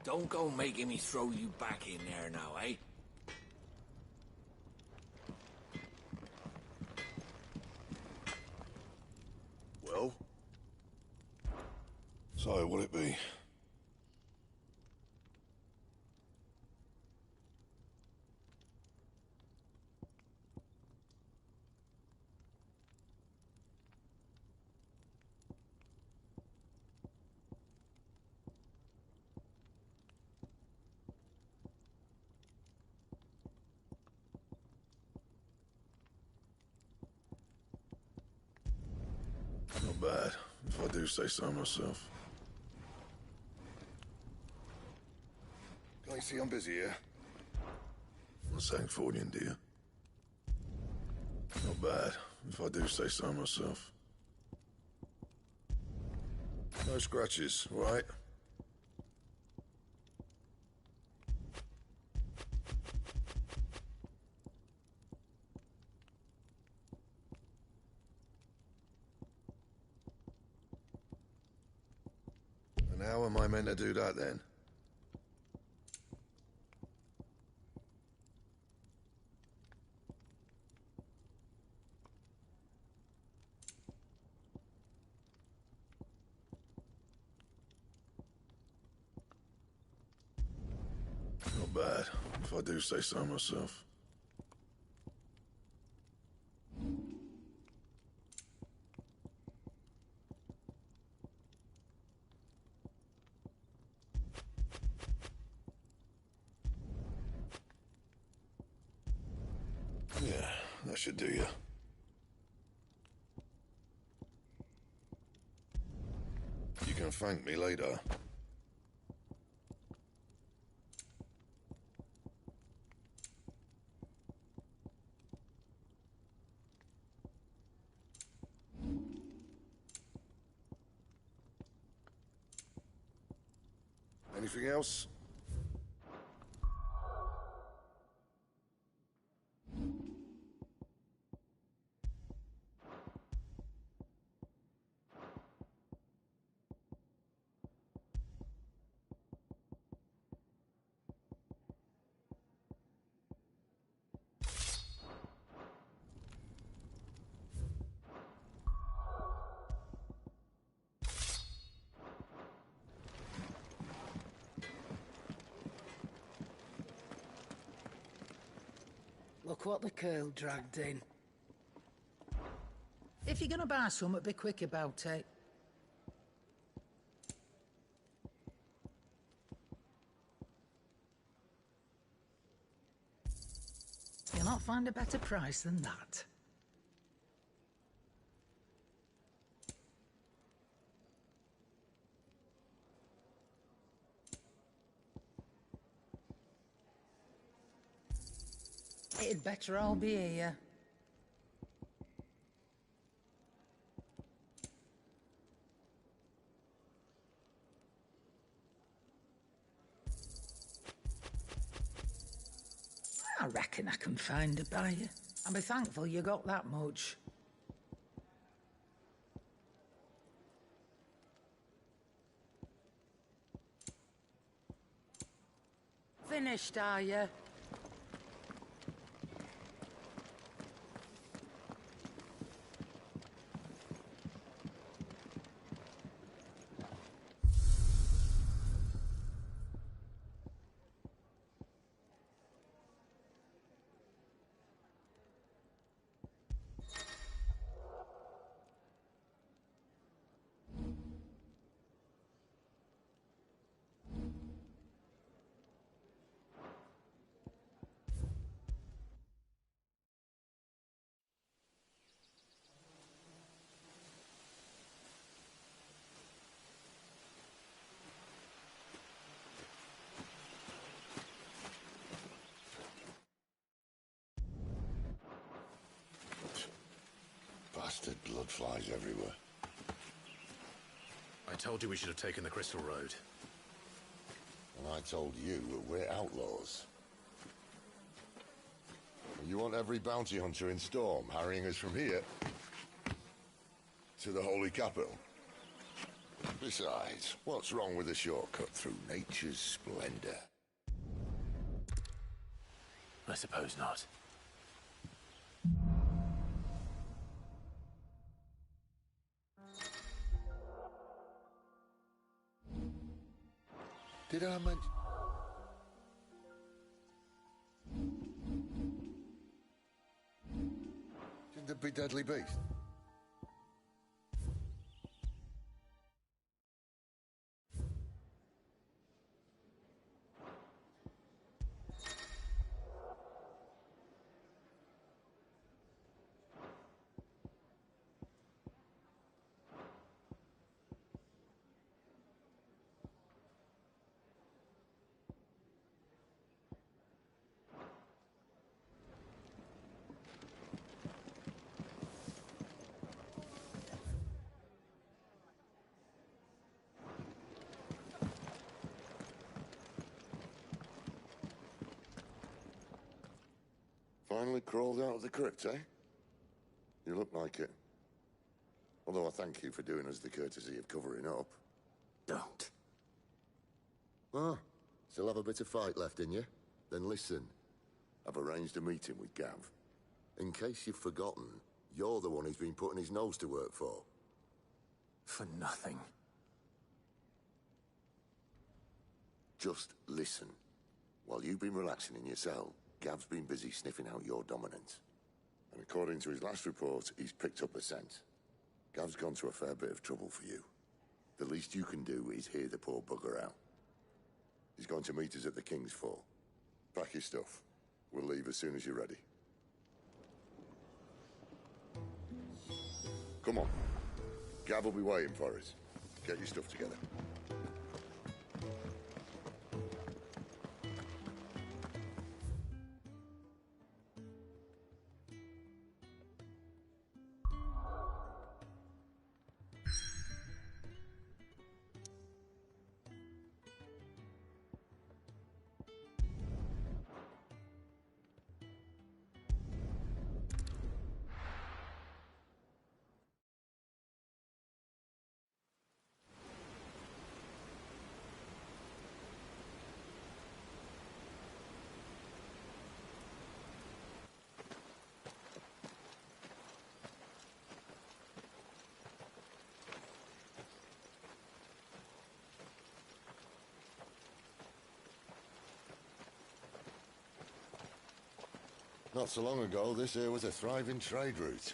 Don't go making me throw you back in there now, eh? Well? So, what'll it be? Not bad, if I do say so myself. Can you see I'm busy here? I'm saying for you, dear. Not bad, if I do say so myself. No scratches, all right? And how am I meant to do that then? Not bad, if I do say so myself. Yeah, that should do you. You can thank me later. Anything else? Look what the curl dragged in. If you're gonna buy something, be quick about it. You'll not find a better price than that. It'd better all be here. I reckon I can find a buyer. And be thankful you got that much. Finished, are you? Bastard blood flies everywhere. I told you we should have taken the Crystal Road. And I told you that we're outlaws. You want every bounty hunter in Storm harrying us from here to the Holy Capital? Besides, what's wrong with a shortcut through nature's splendor? I suppose not. Did I mention... Shouldn't there be deadly beast? Finally crawled out of the crypt, eh? You look like it. Although I thank you for doing us the courtesy of covering up. Don't. Ah, still have a bit of fight left in you? Then listen. I've arranged a meeting with Gav. In case you've forgotten, you're the one he's been putting his nose to work for. For nothing. Just listen. While you've been relaxing in your cell, Gav's been busy sniffing out your dominance. And according to his last report, he's picked up a scent. Gav's gone to a fair bit of trouble for you. The least you can do is hear the poor bugger out. He's going to meet us at the King's Fall. Pack your stuff. We'll leave as soon as you're ready. Come on. Gav will be waiting for us. Get your stuff together. Not so long ago, this here was a thriving trade route.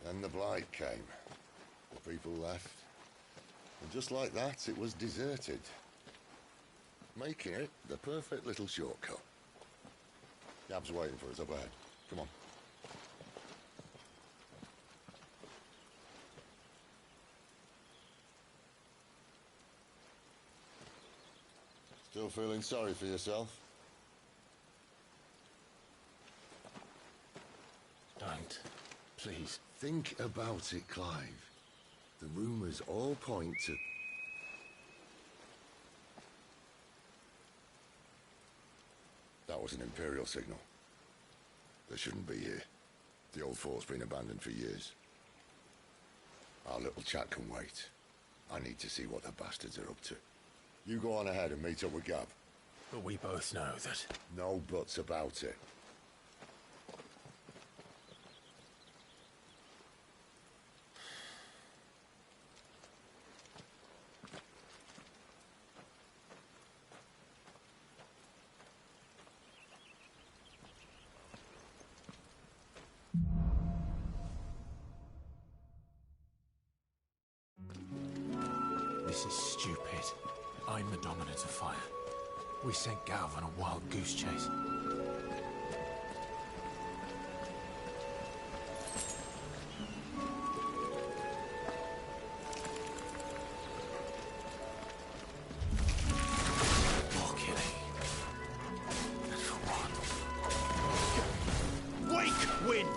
Then the Blight came. The people left. And just like that, it was deserted. Making it the perfect little shortcut. Gav's waiting for us up ahead. Come on. Still feeling sorry for yourself? Don't. Please. Think about it, Clive. The rumours all point to... That was an Imperial signal. They shouldn't be here. The old fort's been abandoned for years. Our little chat can wait. I need to see what the bastards are up to. You go on ahead and meet up with Gav. But we both know that... No buts about it. This is stupid. I'm the dominant of fire. We sent Gav on a wild goose chase. More killing. And for what? Wake wind!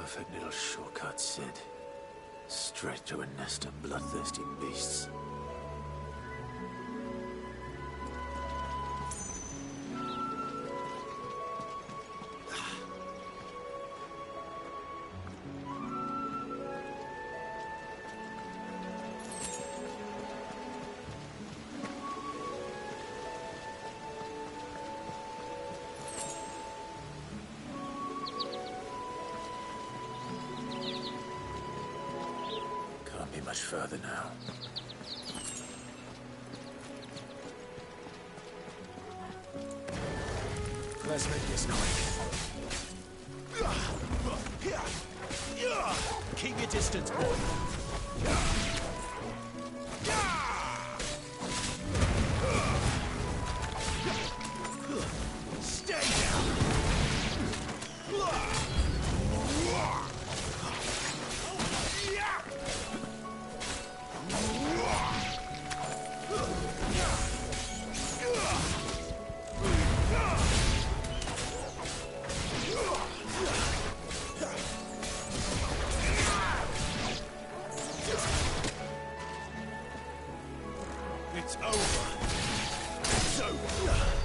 perfect little shortcut, Sid. Straight to a nest of bloodthirsty beasts. Much further now. Let's make this quick. Keep your distance, boy. Stay down. It's over. It's over.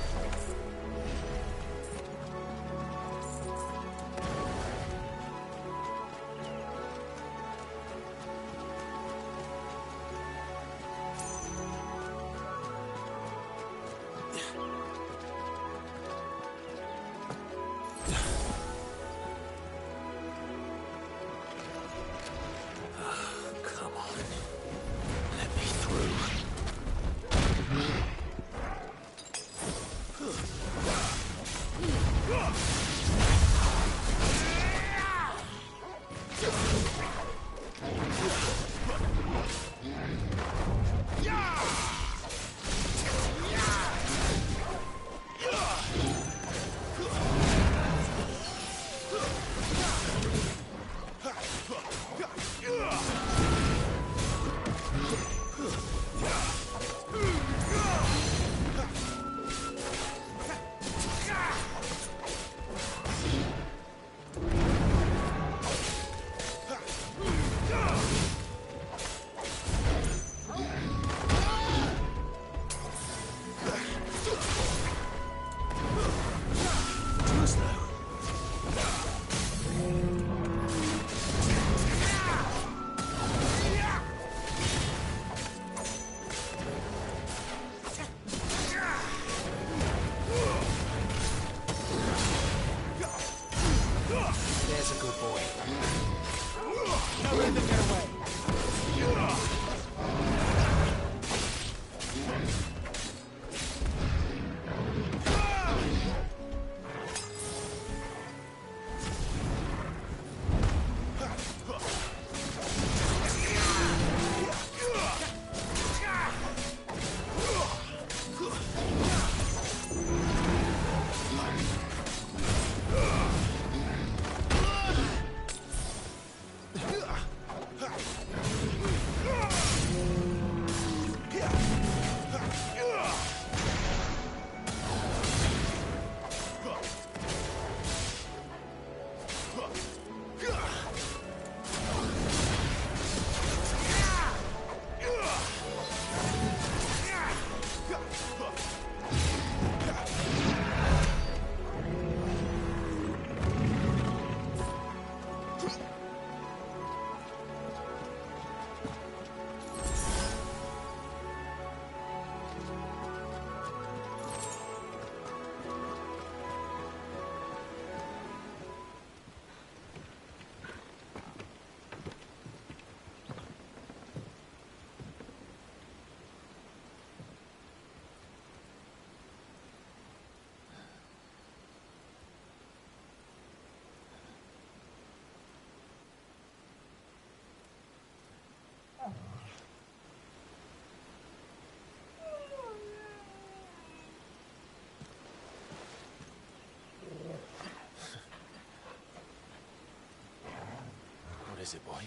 is it, boy?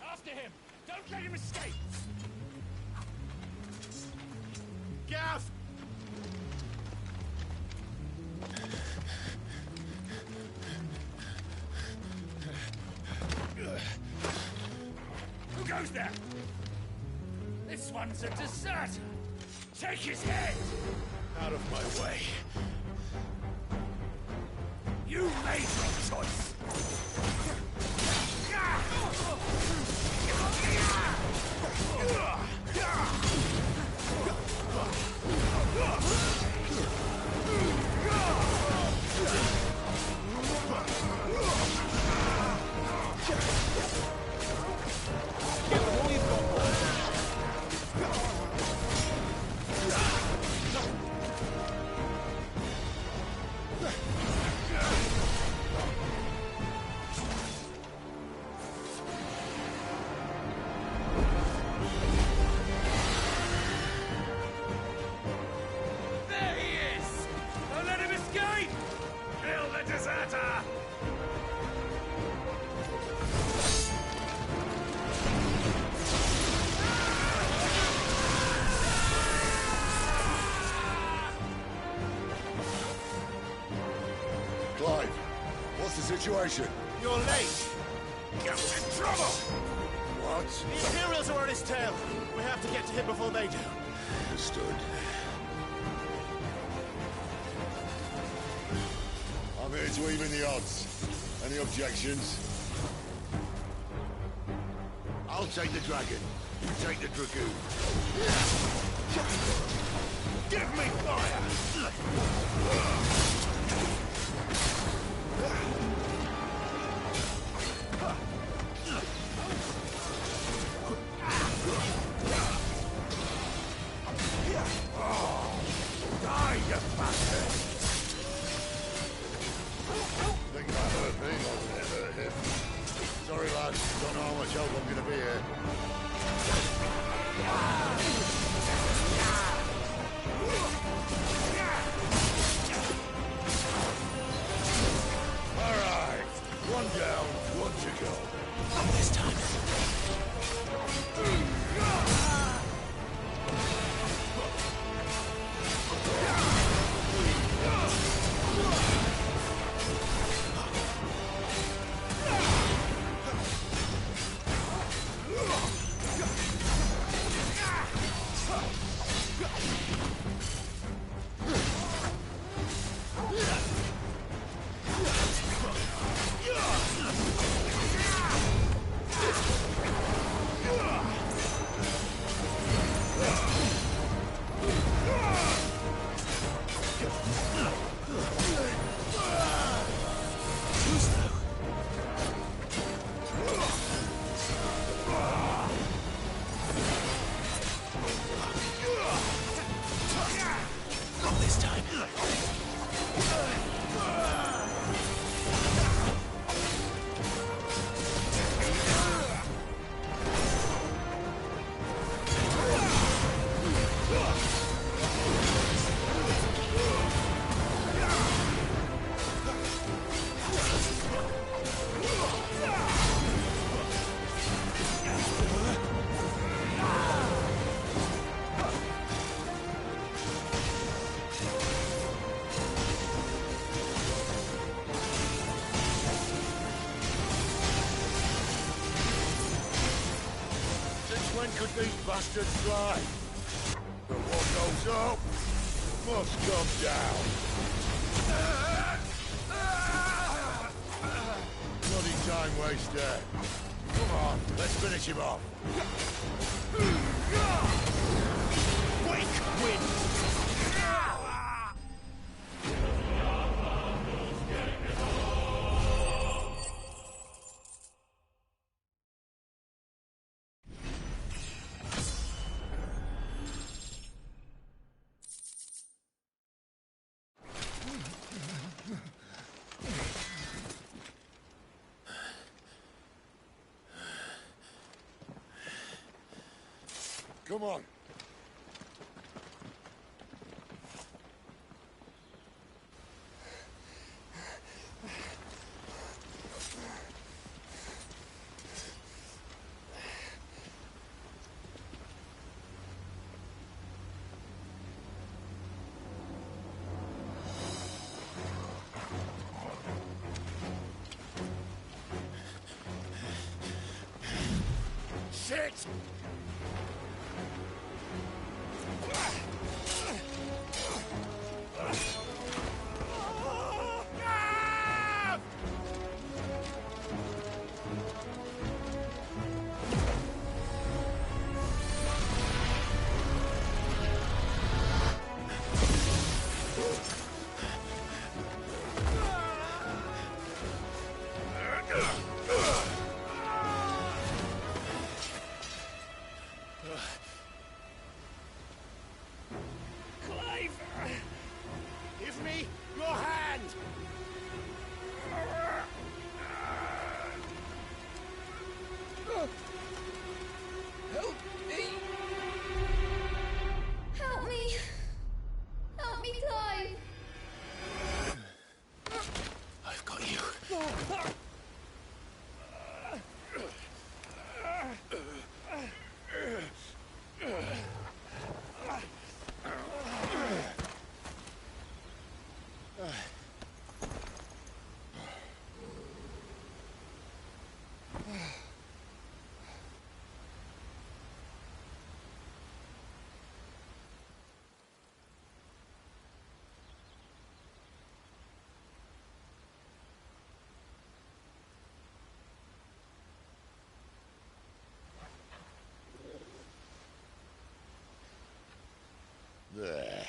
After him! Don't let him escape! Gav! goes there? This one's a deserter. Take his head! Out of my way. You made your choice! Clive, what's the situation? You're late! Gav's in trouble! What? The Imperials are on his tail. We have to get to him before they do. Understood. I'm here to even the odds. Any objections? I'll take the dragon. You take the dragoon. Give me fire! Die, you bastard! Think that hurt me, or did it hurt him? Sorry, lads. Don't know how much help I'm gonna be here. All right. One down, one to go. Not this time. When could these bastards fly? But what goes up must come down. Bloody time waster. Come on, let's finish him off. Wake wind! Come on. it! Give me your hand! Help me! Help me! Help me, Clive! I've got you. There.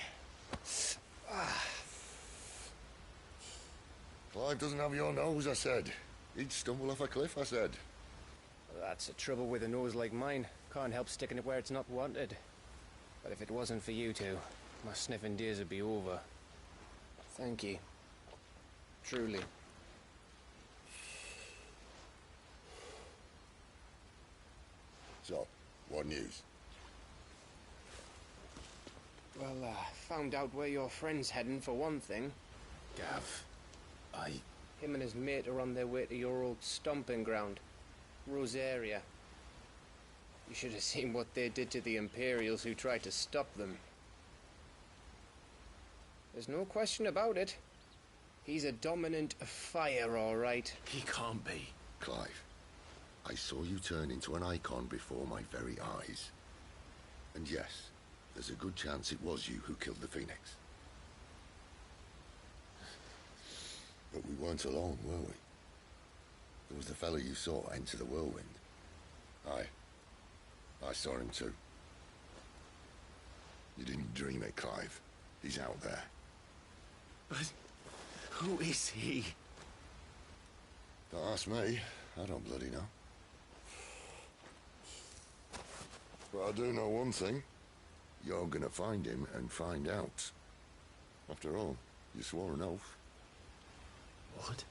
Clive doesn't have your nose, I said. He'd stumble off a cliff, I said. That's the trouble with a nose like mine. Can't help sticking it where it's not wanted. But if it wasn't for you two, my sniffing days would be over. Thank you. Truly. So, what news? Well, found out where your friend's heading, for one thing. Gav, Him and his mate are on their way to your old stomping ground, Rosaria. You should have seen what they did to the Imperials who tried to stop them. There's no question about it. He's a dominant of fire, all right. he can't be. Clive, I saw you turn into an icon before my very eyes. And yes, there's a good chance it was you who killed the Phoenix. But we weren't alone, were we? There was the fellow you saw enter the whirlwind. I saw him too. You didn't dream it, Clive. He's out there. But who is he? Don't ask me. I don't bloody know. But I do know one thing. You're gonna find him and find out. After all, you swore an oath. What?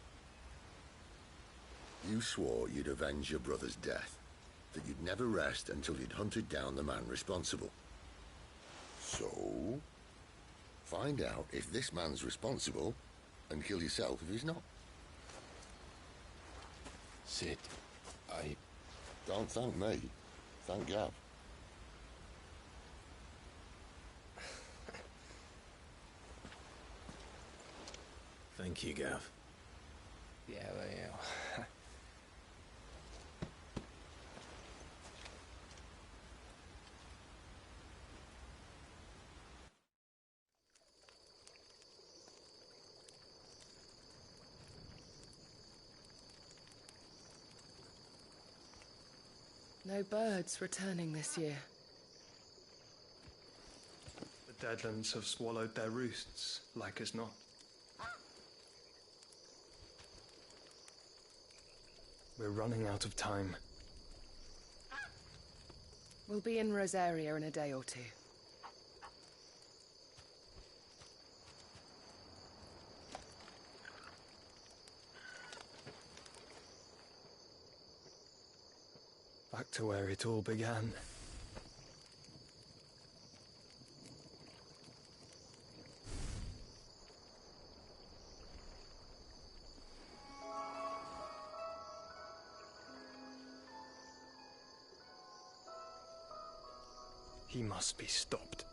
You swore you'd avenge your brother's death. That you'd never rest until you'd hunted down the man responsible. So, find out if this man's responsible and kill yourself if he's not. Sid, Don't thank me. Thank Gav. Thank you, Gav. Yeah, well, yeah. No birds returning this year. The Deadlands have swallowed their roosts, like as not. We're running out of time. We'll be in Rosaria in a day or two. Back to where it all began. He must be stopped.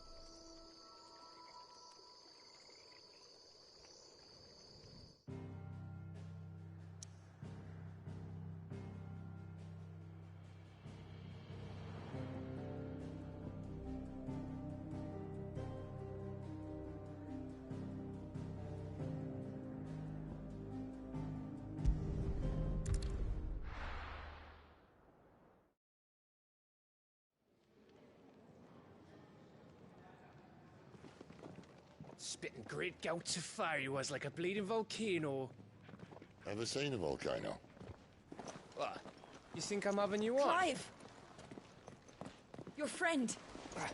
Spitting great gouts of fire he was, like a bleeding volcano. Ever seen a volcano? What? You think I'm having you on? Clive! Your friend.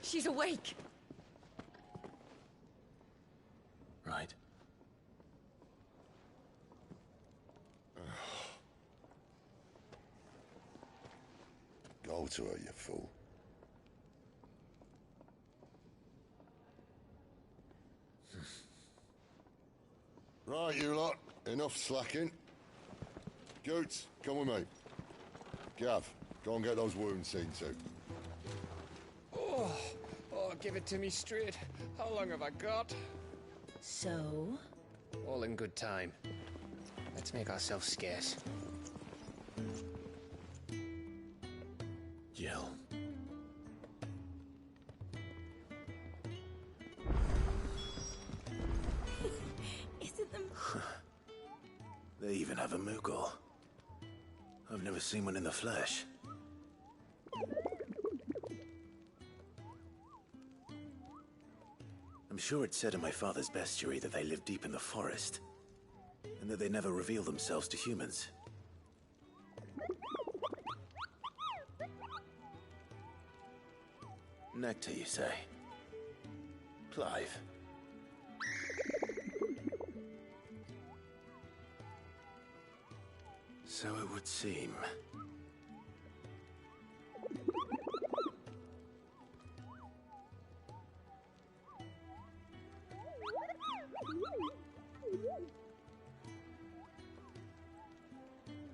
She's awake. Right. Go to her, you fool. Right, you lot. Enough slacking. Goots, come with me. Gav, go and get those wounds seen to. Oh, give it to me straight. How long have I got? So? All in good time. Let's make ourselves scarce. Jill. Is it them? They even have a Moogle. I've never seen one in the flesh. I'm sure it said in my father's bestiary that they live deep in the forest, and that they never reveal themselves to humans. Nectar, you say? Clive. So it would seem.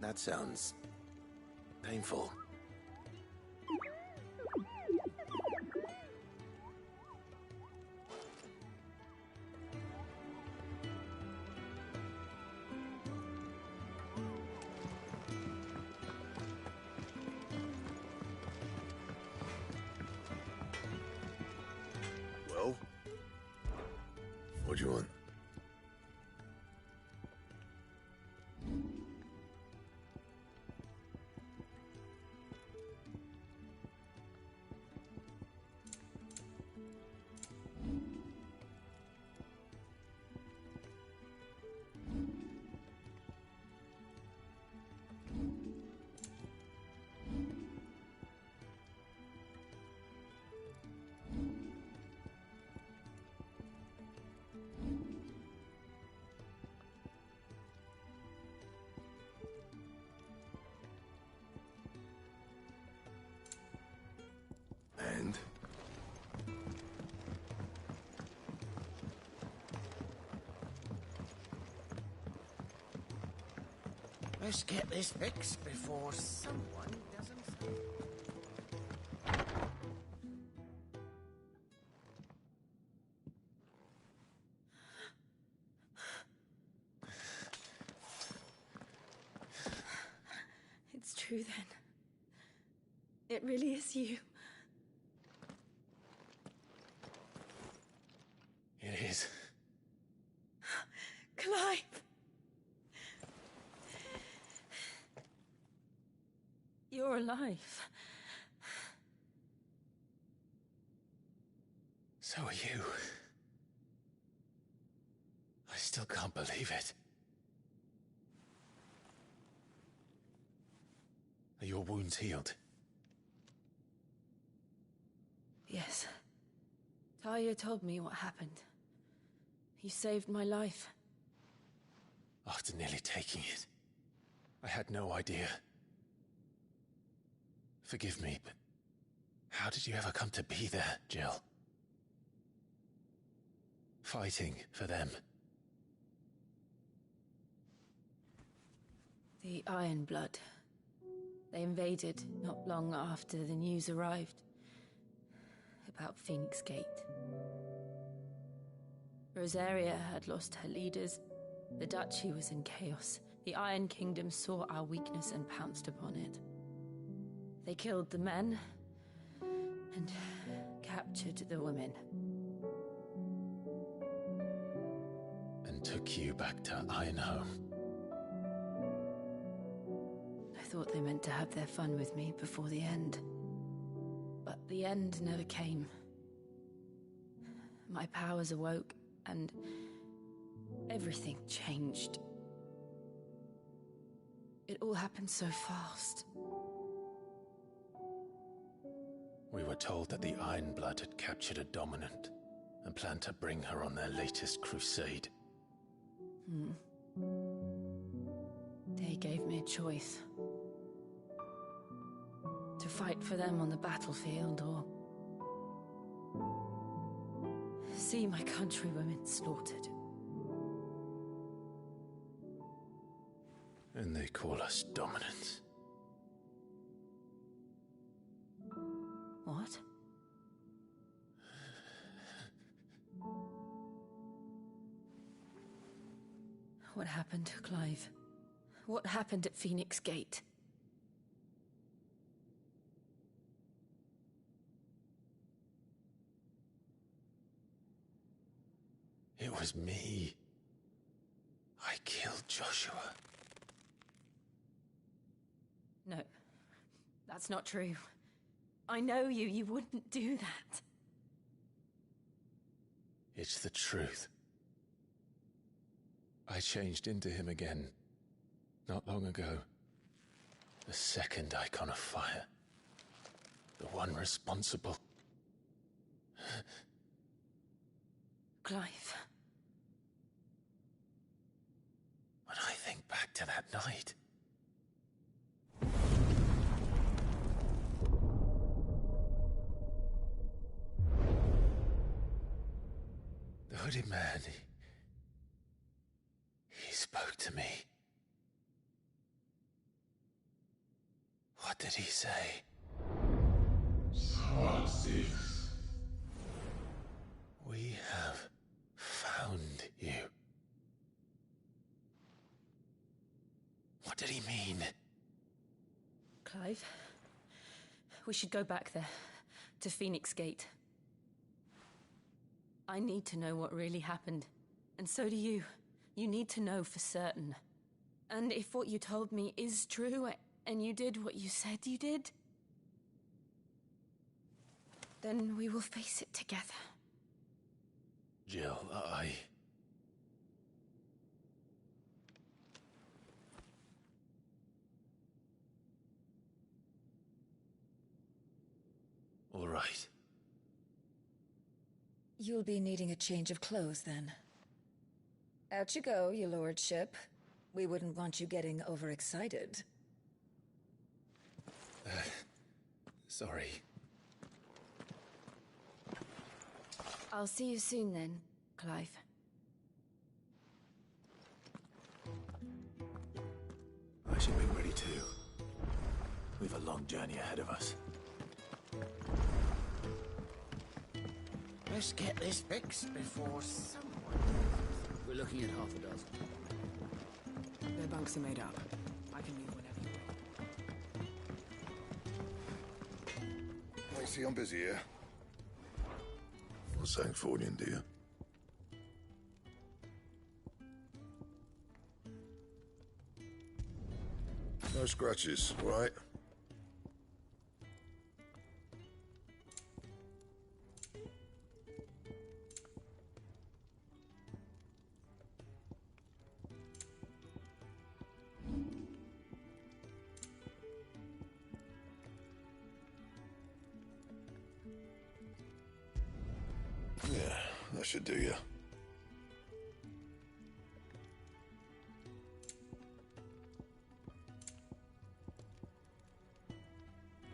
That sounds painful. Well, what do you want? And? Let's get this fixed before someone doesn't... It's true then. It really is you. It is. Clive! You're alive. So are you. I still can't believe it. Are your wounds healed? Yes. Talia told me what happened. You saved my life. After nearly taking it, I had no idea. Forgive me, but how did you ever come to be there, Jill? Fighting for them. The Iron Blood. They invaded not long after the news arrived about Phoenix Gate. Rosaria had lost her leaders. The Duchy was in chaos. The Iron Kingdom saw our weakness and pounced upon it. They killed the men and captured the women. And took you back to Ironhome. I thought they meant to have their fun with me before the end. But the end never came. My powers awoke, and everything changed. It all happened so fast. We were told that the Ironblood had captured a dominant and planned to bring her on their latest crusade. They gave me a choice. To fight for them on the battlefield or see my countrywomen slaughtered. And they call us dominants. What? What happened, Clive? What happened at Phoenix Gate? It was me. I killed Joshua. No, that's not true. I know you. You wouldn't do that. It's the truth. I changed into him again, not long ago. The second icon of fire. The one responsible. Clive. When I think back to that night... The hooded man, he spoke to me. What did he say? We have found you. What did he mean? Clive, we should go back there, to Phoenix Gate. I need to know what really happened, and so do you. You need to know for certain. And if what you told me is true, and you did what you said you did, then we will face it together. Jill, All right. You'll be needing a change of clothes, then. Out you go, your lordship. We wouldn't want you getting overexcited. Sorry. I'll see you soon then, Clive. I should be ready too. We've a long journey ahead of us. Let's get this fixed before someone... We're looking at half a dozen. Their bunks are made up. I can leave whenever you want. I see I'm busy here. What's saying for you, dear? No scratches, right? Yeah, that should do you.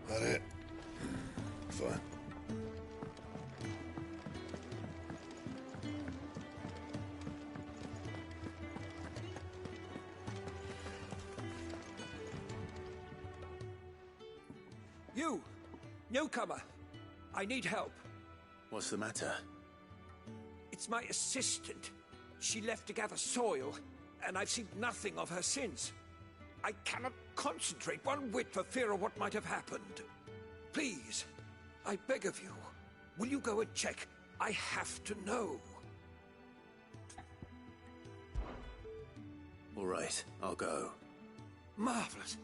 That it? Fine. You! Newcomer! I need help. What's the matter? It's my assistant. She left to gather soil, and I've seen nothing of her since. I cannot concentrate one whit for fear of what might have happened. Please, I beg of you, will you go and check? I have to know. All right, I'll go. Marvelous.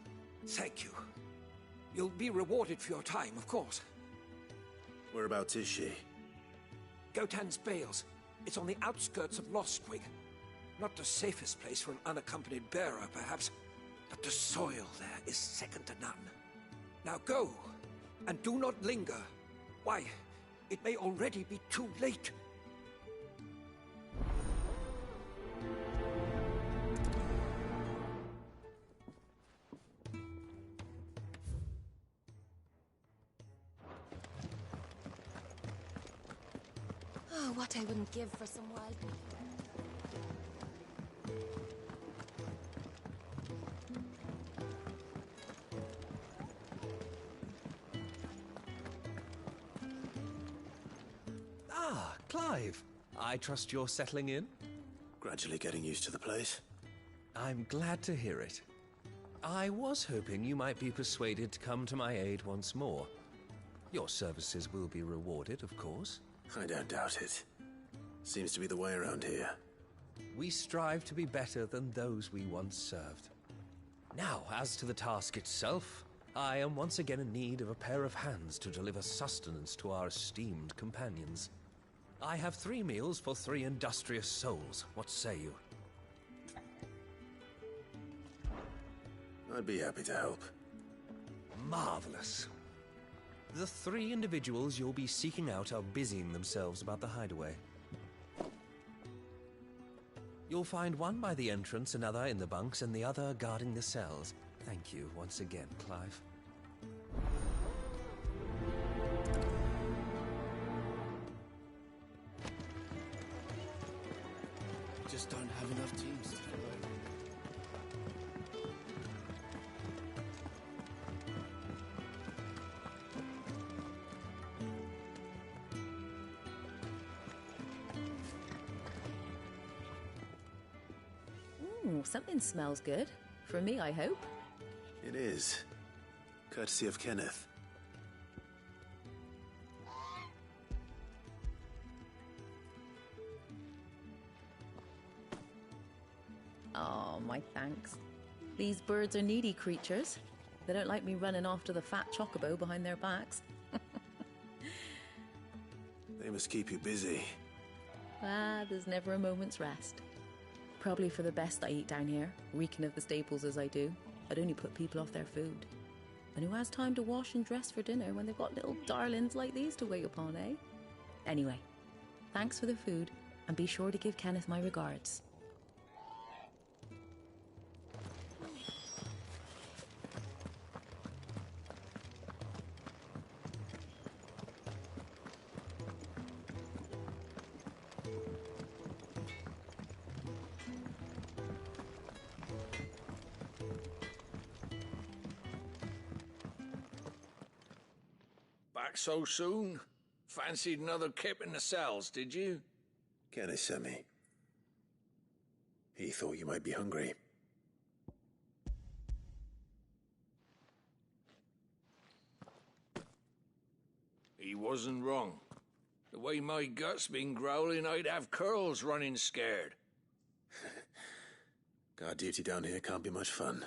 Thank you. You'll be rewarded for your time, of course. Whereabouts is she? Gotan's bales. It's on the outskirts of Lostwing. Not the safest place for an unaccompanied bearer, perhaps, but the soil there is second to none. Now go, and do not linger. Why, it may already be too late. Oh, what I wouldn't give for some wild meat. Ah, Clive. I trust you're settling in? Gradually getting used to the place. I'm glad to hear it. I was hoping you might be persuaded to come to my aid once more. Your services will be rewarded, of course. I don't doubt it. Seems to be the way around here. We strive to be better than those we once served. Now, as to the task itself, I am once again in need of a pair of hands to deliver sustenance to our esteemed companions. I have 3 meals for 3 industrious souls. What say you? I'd be happy to help. Marvelous. The 3 individuals you'll be seeking out are busying themselves about the hideaway. You'll find one by the entrance, another in the bunks, and the other guarding the cells. Thank you once again, Clive. Just don't have enough teams to fill over. Something smells good. For me, I hope. It is. Courtesy of Kenneth. Oh, my thanks. These birds are needy creatures. They don't like me running after the fat chocobo behind their backs. They must keep you busy. There's never a moment's rest. Probably for the best I eat down here, reeking of the staples as I do. I'd only put people off their food. And who has time to wash and dress for dinner when they've got little darlings like these to wait upon, eh? Anyway, thanks for the food, and be sure to give Kenneth my regards. Back so soon? Fancied another kip in the cells, did you? Kenneth sent me. He thought you might be hungry. He wasn't wrong. The way my gut's been growling, I'd have curls running scared. Guard duty down here can't be much fun.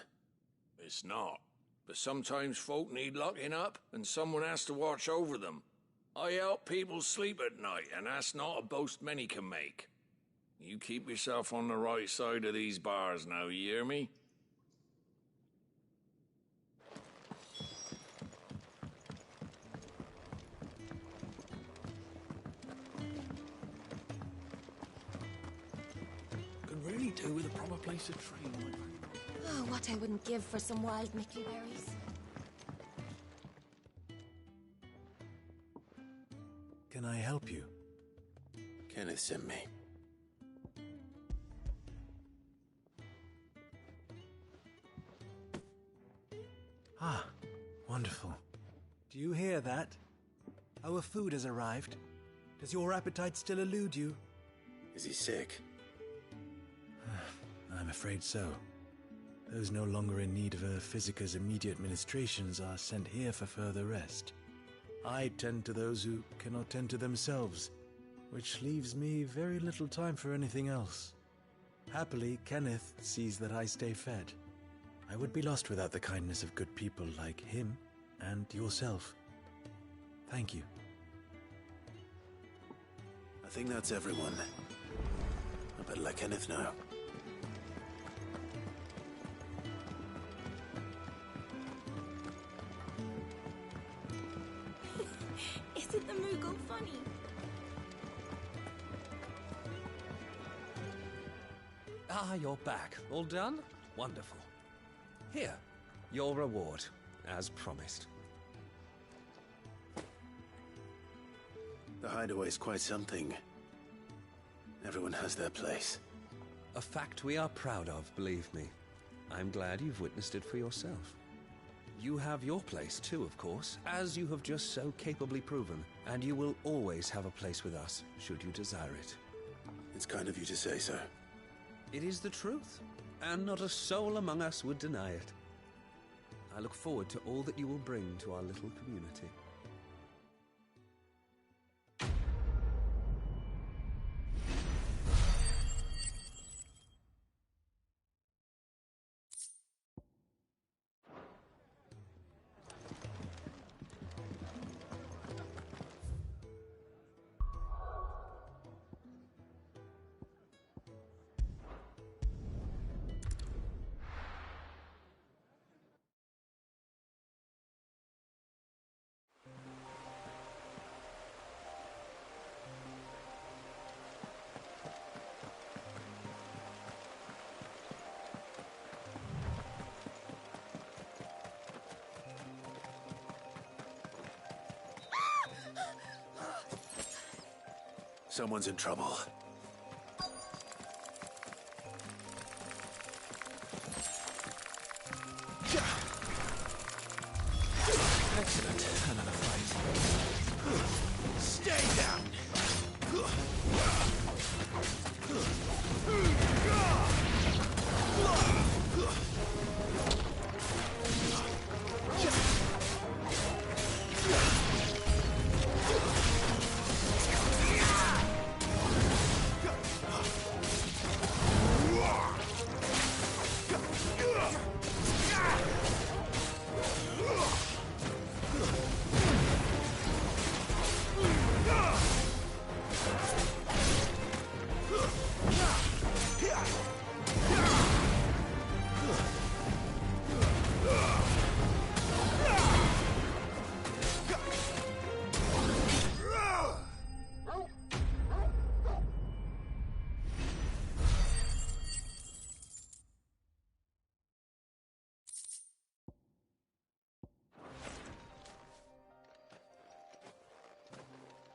It's not. But sometimes folk need locking up, and someone has to watch over them. I help people sleep at night, and that's not a boast many can make. You keep yourself on the right side of these bars now, you hear me? Could really do with a proper place to train, my friend. Oh, what I wouldn't give for some wild Mickey berries. Can I help you? Kenneth sent me. Ah, wonderful. Do you hear that? Our food has arrived. Does your appetite still elude you? Is he sick? I'm afraid so. Those no longer in need of a physicus immediate ministrations are sent here for further rest. I tend to those who cannot tend to themselves, which leaves me very little time for anything else. Happily, Kenneth sees that I stay fed. I would be lost without the kindness of good people like him and yourself. Thank you. I think that's everyone. better let Kenneth know. Isn't the Moogle funny? Ah, you're back. All done? Wonderful. Here, your reward, as promised. The hideaway's quite something. Everyone has their place. A fact we are proud of, believe me. I'm glad you've witnessed it for yourself. You have your place too, of course, as you have just so capably proven, and you will always have a place with us, should you desire it. It's kind of you to say so. It is the truth, and not a soul among us would deny it. I look forward to all that you will bring to our little community. Someone's in trouble. Excellent. Another fight. Stay down!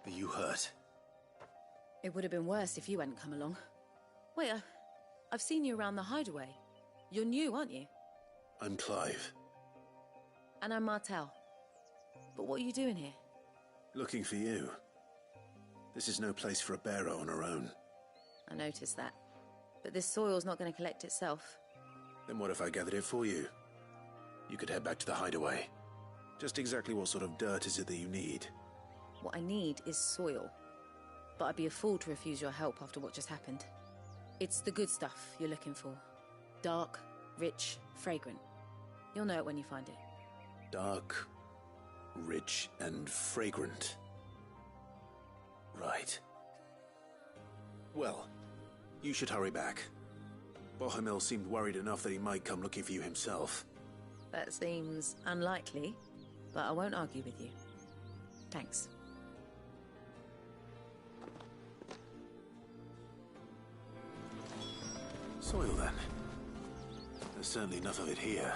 Are you hurt? It would have been worse if you hadn't come along. Wait, I've seen you around the hideaway. You're new, aren't you? I'm Clive. And I'm Martel. But what are you doing here? Looking for you. This is no place for a bearer on her own. I noticed that. But this soil's not going to collect itself. Then what if I gathered it for you? You could head back to the hideaway. Just exactly what sort of dirt is it that you need? What I need is soil. But I'd be a fool to refuse your help after what just happened. It's the good stuff you're looking for. Dark, rich, fragrant. You'll know it when you find it. Dark, rich, and fragrant. Right. Well, you should hurry back. Bohemil seemed worried enough that he might come looking for you himself. That seems unlikely, but I won't argue with you. Thanks. Soil, then. There's certainly enough of it here.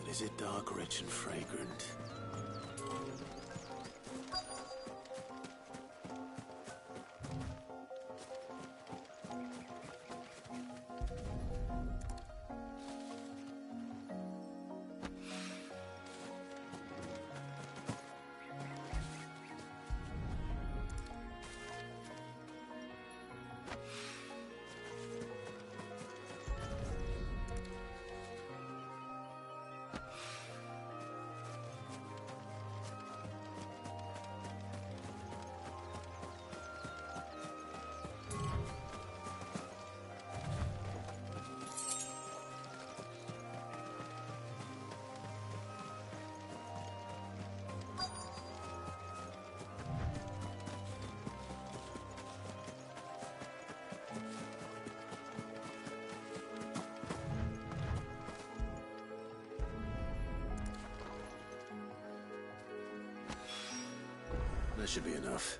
But is it dark, rich, and fragrant? That should be enough.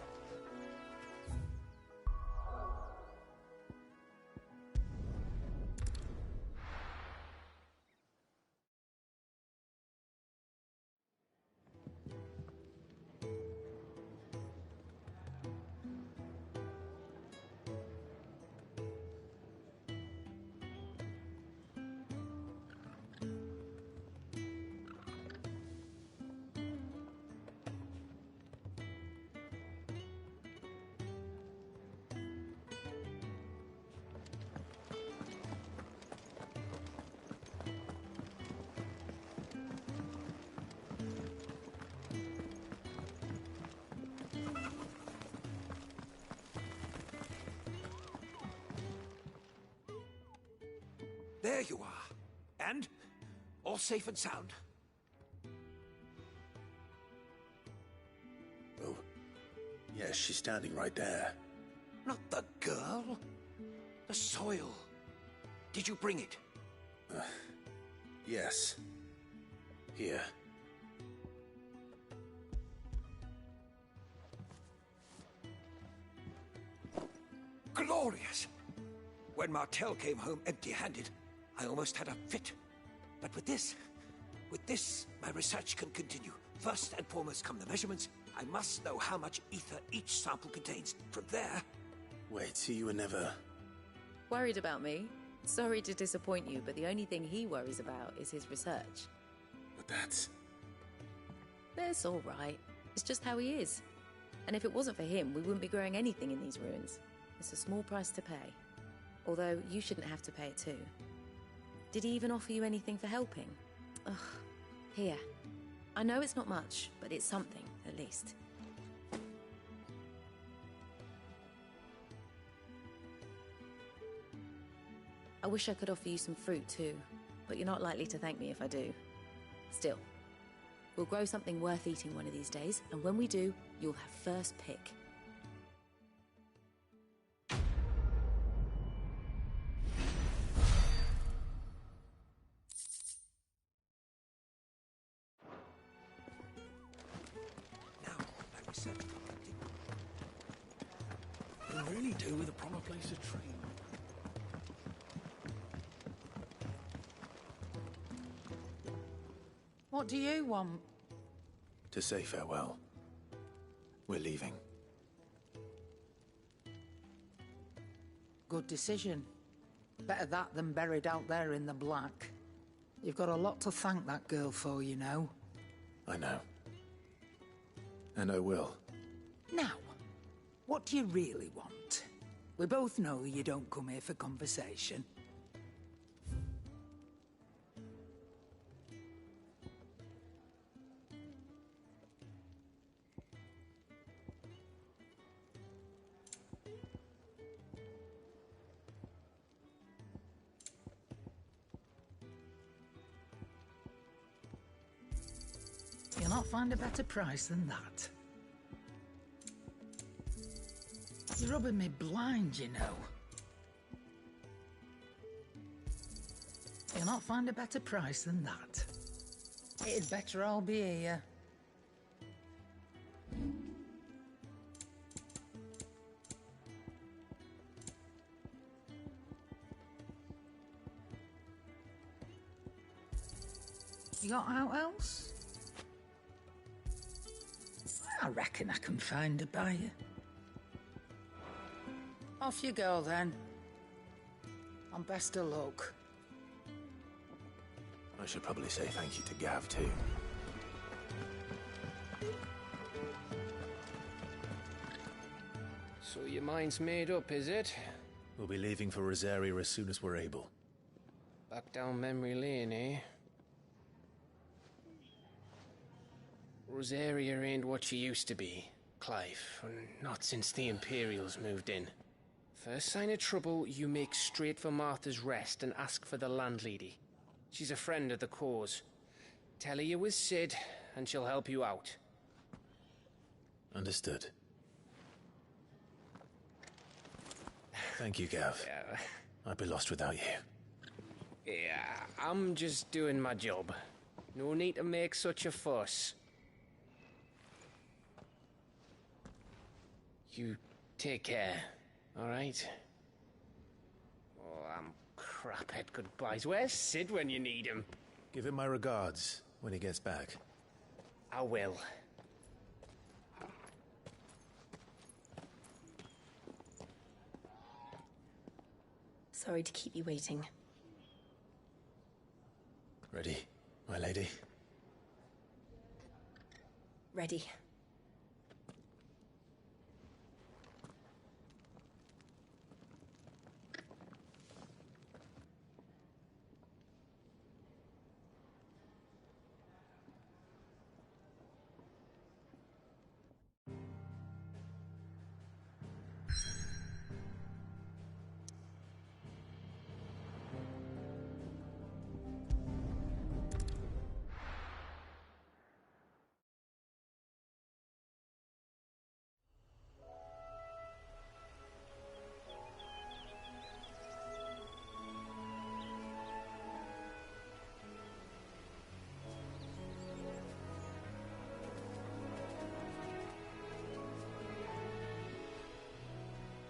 There you are. And all safe and sound. Oh, yes, she's standing right there. Not the girl. The soil. Did you bring it? Yes. Here. Glorious! When Martel came home empty-handed, I almost had a fit. But with this, my research can continue. First and foremost come the measurements. I must know how much ether each sample contains. From there... Wait, so you were never... Worried about me? Sorry to disappoint you, but the only thing he worries about is his research. But that's... That's all right. It's just how he is. And if it wasn't for him, we wouldn't be growing anything in these ruins. It's a small price to pay. Although, you shouldn't have to pay it too. Did he even offer you anything for helping? Ugh. Here. I know it's not much, but it's something, at least. I wish I could offer you some fruit too, but you're not likely to thank me if I do. Still, we'll grow something worth eating one of these days, and when we do, you'll have first pick. Can really do with a proper place to train. What do you want? To say farewell. We're leaving. Good decision. Better that than buried out there in the black. You've got a lot to thank that girl for, you know. I know. And I will. Now, what do you really want? We both know you don't come here for conversation. You'll not find a better price than that. You're rubbing me blind, you know. You'll not find a better price than that. It'd better all be here. You got out else? I reckon I can find a buyer. Off you go, then. And best of luck. I should probably say thank you to Gav, too. So your mind's made up, is it? We'll be leaving for Rosaria as soon as we're able. Back down memory lane, eh? Rosaria ain't what she used to be, Clive. Not since the Imperials moved in. First sign of trouble, you make straight for Martha's Rest and ask for the landlady. She's a friend of the cause. Tell her you was Sid, and she'll help you out. Understood. Thank you, Gav. Yeah. I'd be lost without you. Yeah, I'm just doing my job. No need to make such a fuss. You take care, all right? Oh, I'm crap at goodbyes. Where's Sid when you need him? Give him my regards when he gets back. I will. Sorry to keep you waiting. Ready, my lady? Ready.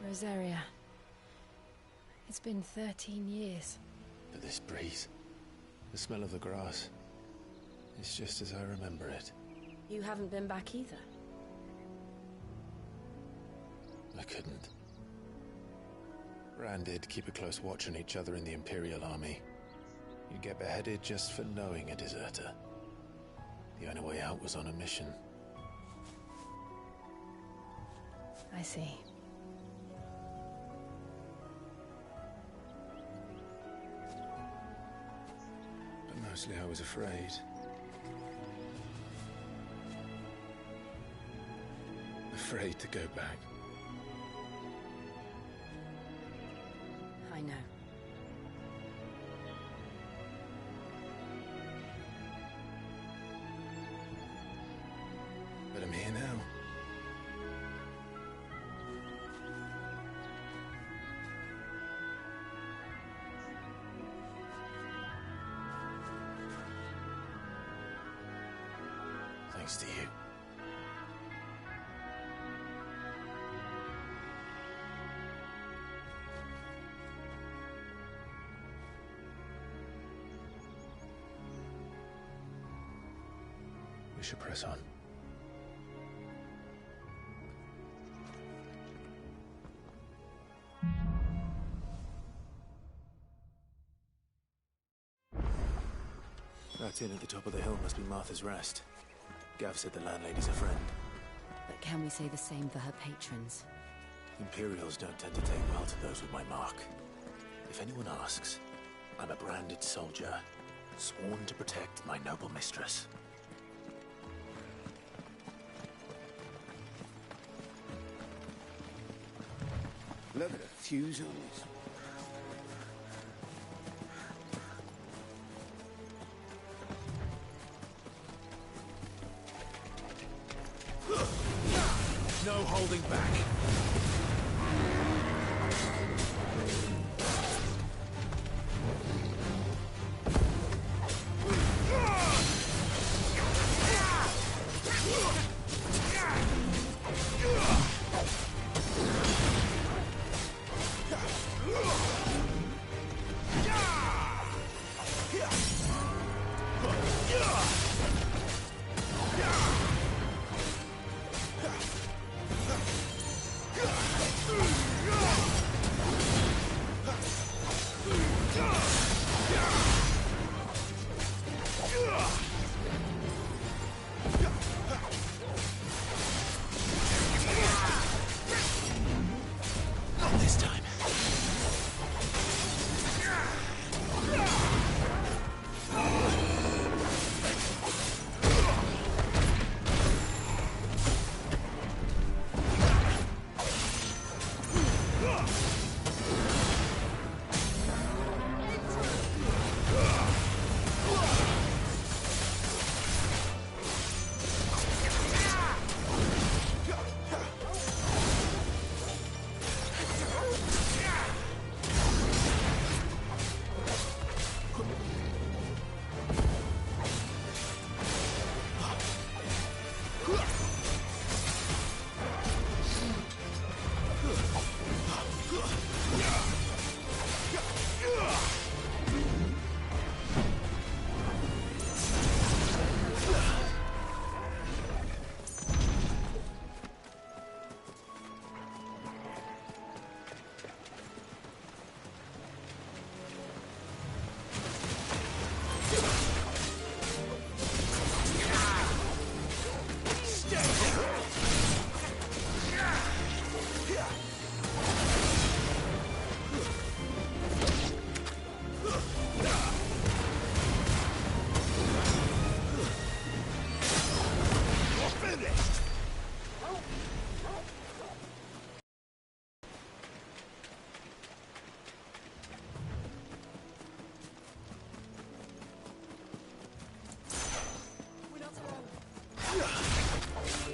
Rosaria. It's been 13 years. But this breeze, the smell of the grass, it's just as I remember it. You haven't been back either. I couldn't. Rand did keep a close watch on each other in the Imperial Army. You'd get beheaded just for knowing a deserter. The only way out was on a mission. I see. But mostly I was afraid. Afraid to go back. I know. But I'm here now. Thanks to you. We should press on. That inn at the top of the hill must be Martha's Rest. Gav said the landlady's a friend. But can we say the same for her patrons? Imperials don't tend to take well to those with my mark. If anyone asks, I'm a branded soldier, sworn to protect my noble mistress. Look at the fuse on this. No holding back.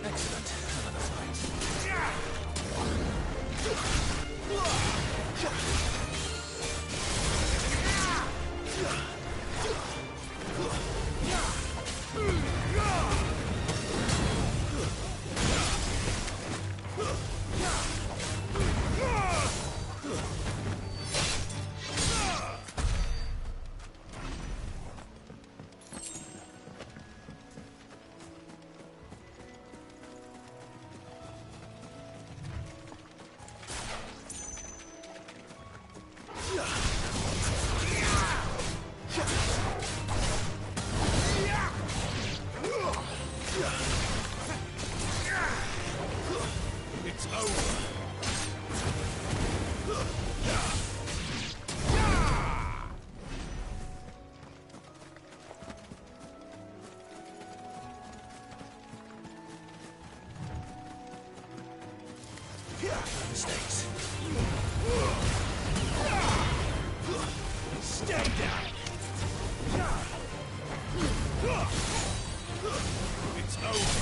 Excellent. Another fight. Mistakes. Stay down. It's over.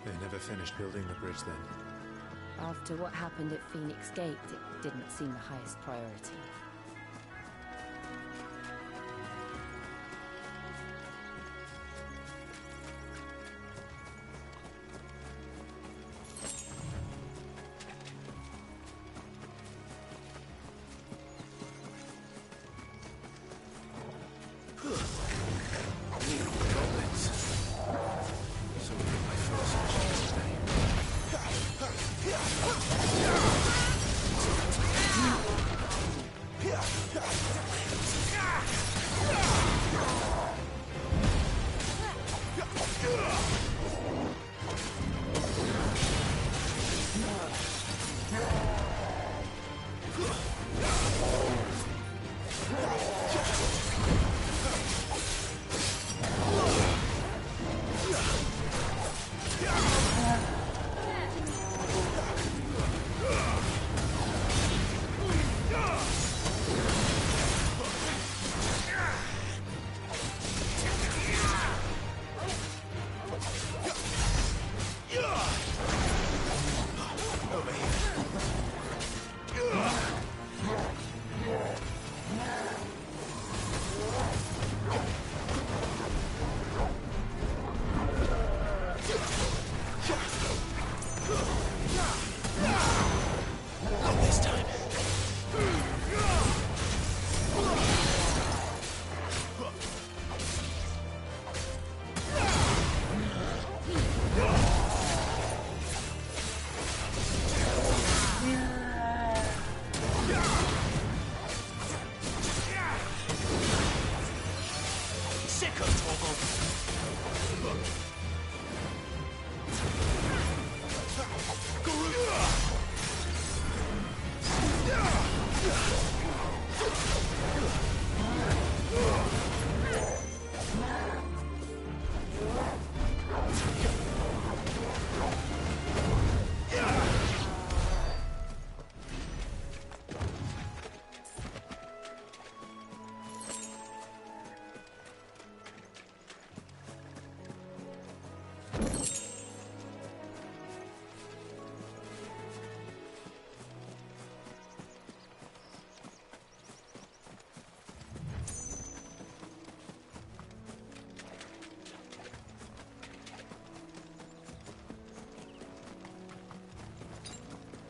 They never finished building the bridge then. After what happened at Phoenix Gate, it didn't seem the highest priority.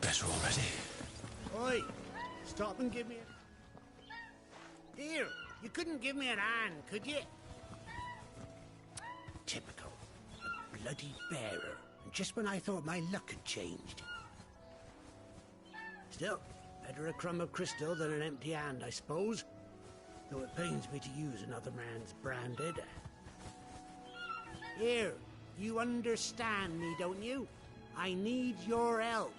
Better already. Oi! Stop and give me a... Here! You couldn't give me an hand, could you? Typical. A bloody bearer. And just when I thought my luck had changed. Still, better a crumb of crystal than an empty hand, I suppose. Though it pains me to use another man's branded. Here, you understand me, don't you? I need your help.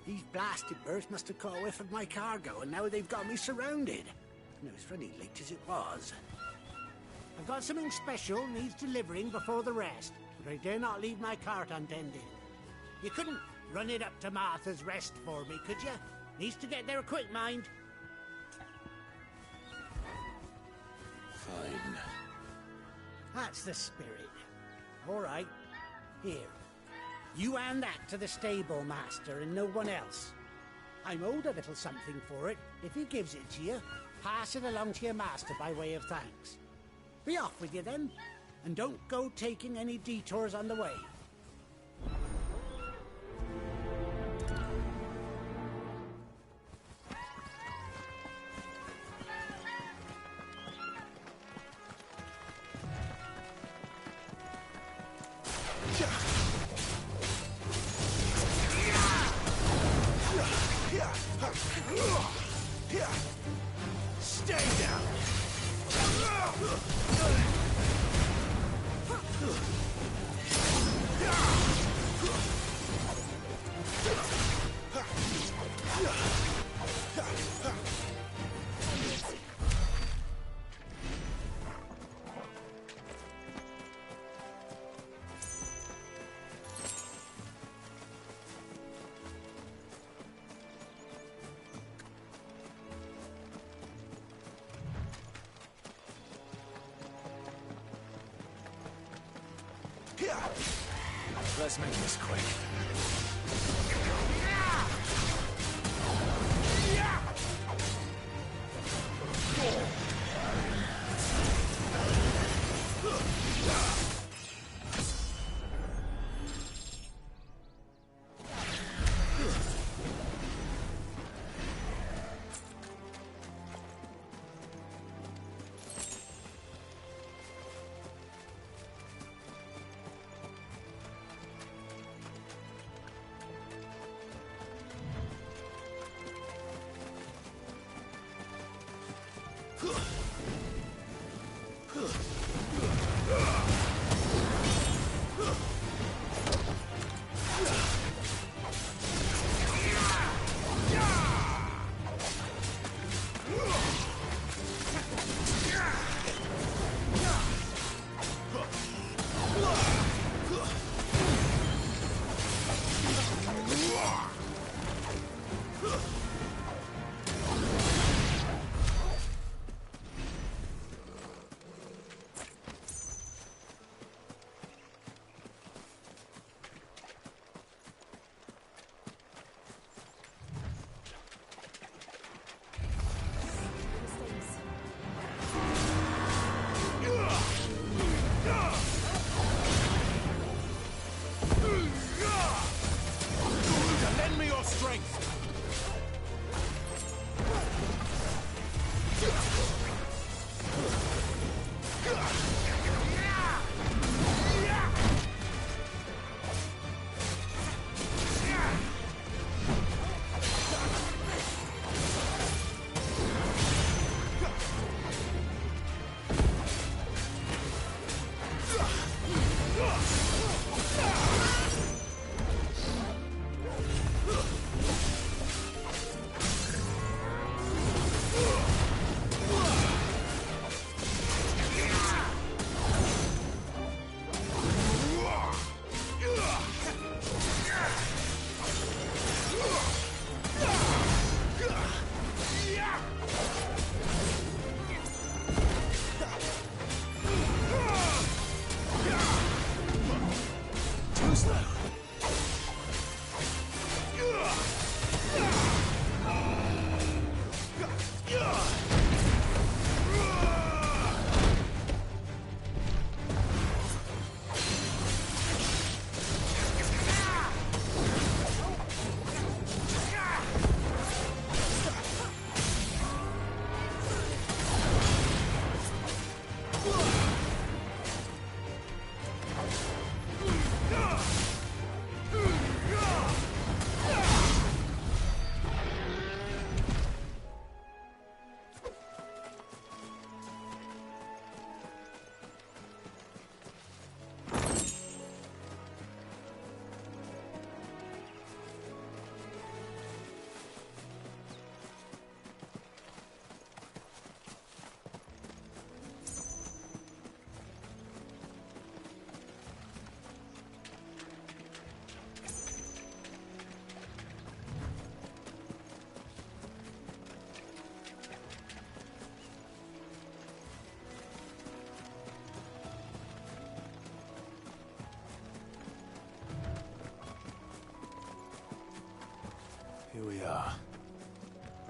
These blasted birds must have caught a whiff of my cargo, and now they've got me surrounded. And it was funny late as it was. I've got something special needs delivering before the rest, but I dare not leave my cart untended. You couldn't run it up to Martha's Rest for me, could you? Needs to get there quick, mind. Fine. That's the spirit. All right. Here. You hand that to the stable master and no one else. I'm owed a little something for it. If he gives it to you, pass it along to your master by way of thanks. Be off with you then, and don't go taking any detours on the way. Stay down! Let's make this quick.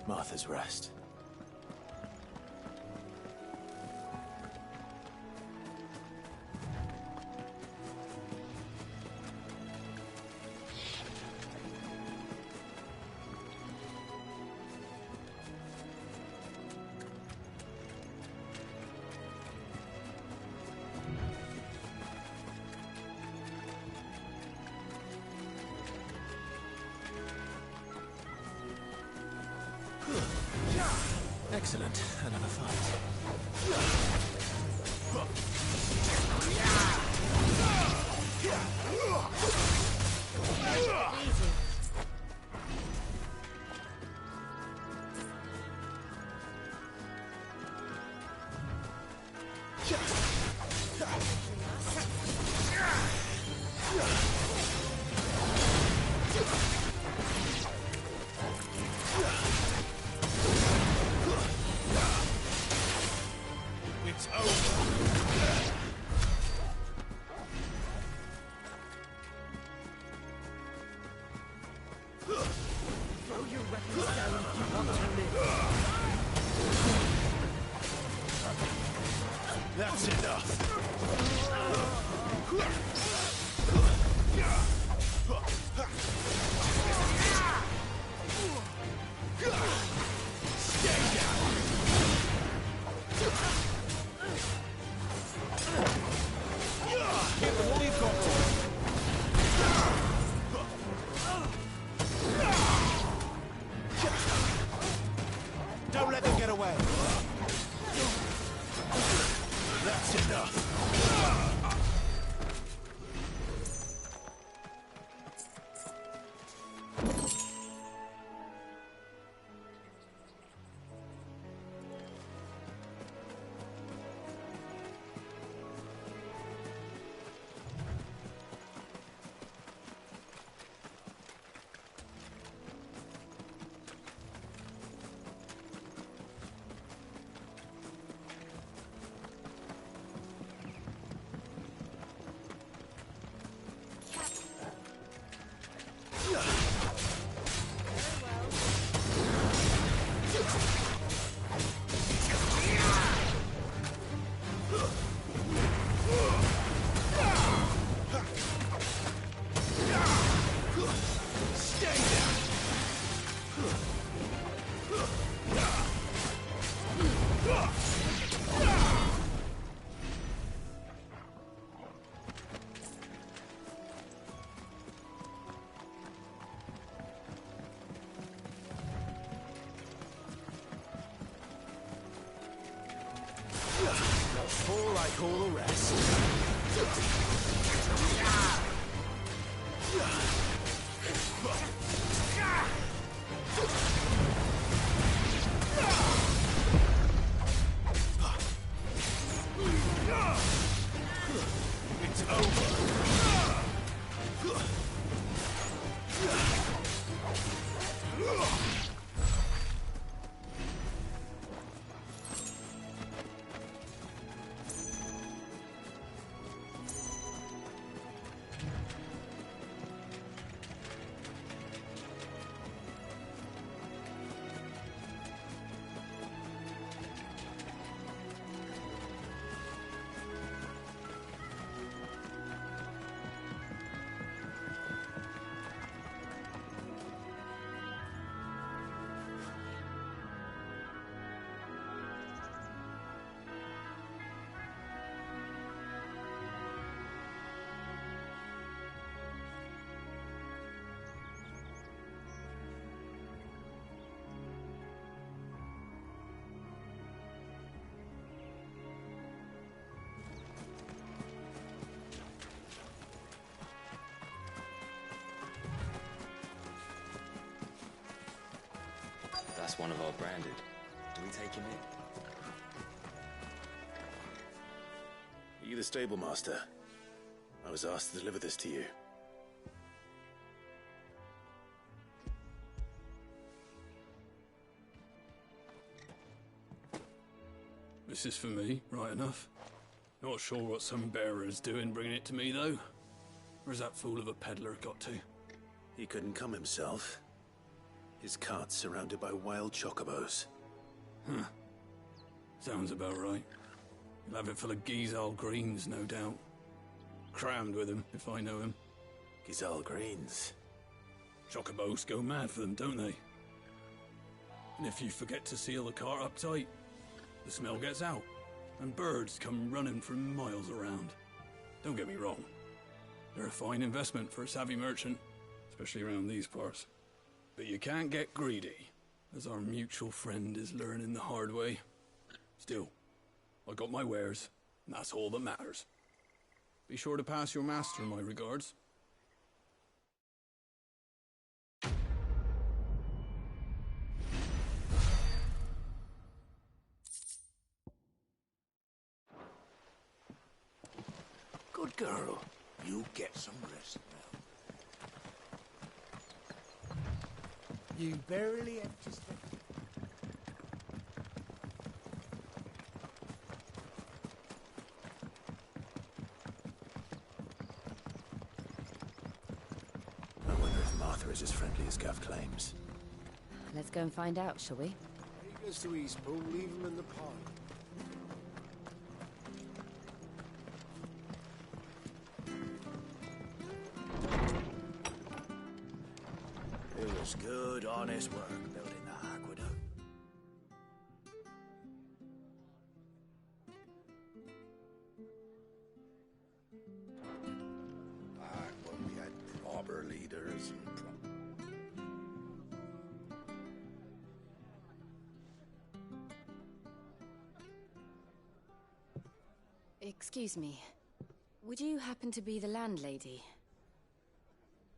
Martha's Rest. Excellent. Another fight. That's enough. Stay down. Give them all you've got. Don't let them get away. That's enough. Fall like all the rest. It's over. That's one of our branded. Do we take him in? Are you the stable master? I was asked to deliver this to you. This is for me, right enough. Not sure what some bearer's doing bringing it to me, though. Where's that fool of a peddler got to? He couldn't come himself. His cart's surrounded by wild chocobos. Huh. Sounds about right. He'll have it full of Gizal greens, no doubt. Crammed with him, if I know him. Gizal greens? Chocobos go mad for them, don't they? And if you forget to seal the cart up tight, the smell gets out, and birds come running from miles around. Don't get me wrong. They're a fine investment for a savvy merchant, especially around these parts. But you can't get greedy, as our mutual friend is learning the hard way. Still, I got my wares, and that's all that matters. Be sure to pass your master my regards. Good girl. You get some rest now. You barely have to step. I wonder if Martha is as friendly as Gav claims. Let's go and find out, shall we? He goes to Eastpool, leave him in the pond. It was good, honest work building the aqueduct. Back when we had proper leaders and Excuse me. Would you happen to be the landlady?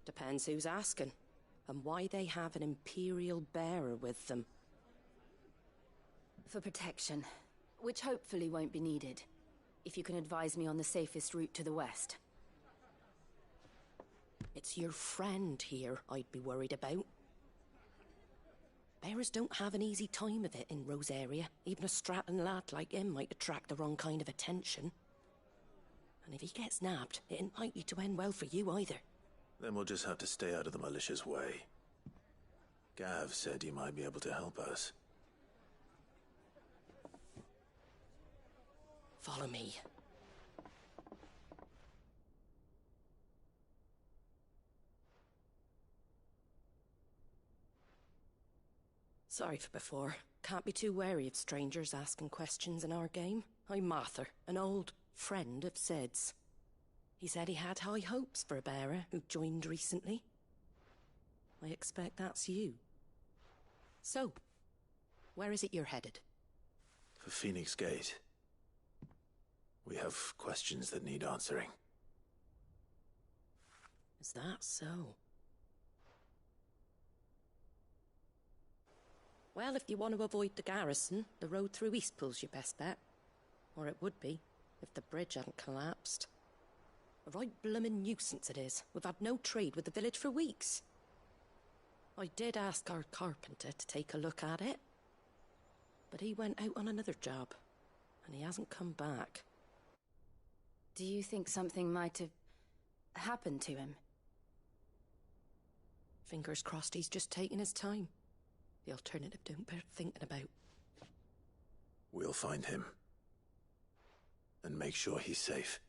Depends who's asking, and why they have an Imperial bearer with them. For protection, which hopefully won't be needed. If you can advise me on the safest route to the west. It's your friend here I'd be worried about. Bearers don't have an easy time of it in Rosaria. Even a Stratton lad like him might attract the wrong kind of attention. And if he gets nabbed, it ain't likely to end well for you either. Then we'll just have to stay out of the militia's way. Gav said he might be able to help us. Follow me. Sorry for before. Can't be too wary of strangers asking questions in our game. I'm Martha, an old friend of Sid's. He said he had high hopes for a bearer who joined recently. I expect that's you. So, where is it you're headed? For Phoenix Gate. We have questions that need answering. Is that so? Well, if you want to avoid the garrison, the road through Eastpool's your best bet. Or it would be, if the bridge hadn't collapsed. A right bloomin' nuisance it is. We've had no trade with the village for weeks. I did ask our carpenter to take a look at it. But he went out on another job, and he hasn't come back. Do you think something might have happened to him? Fingers crossed he's just taking his time. The alternative don't bear thinking about. We'll find him. And make sure he's safe.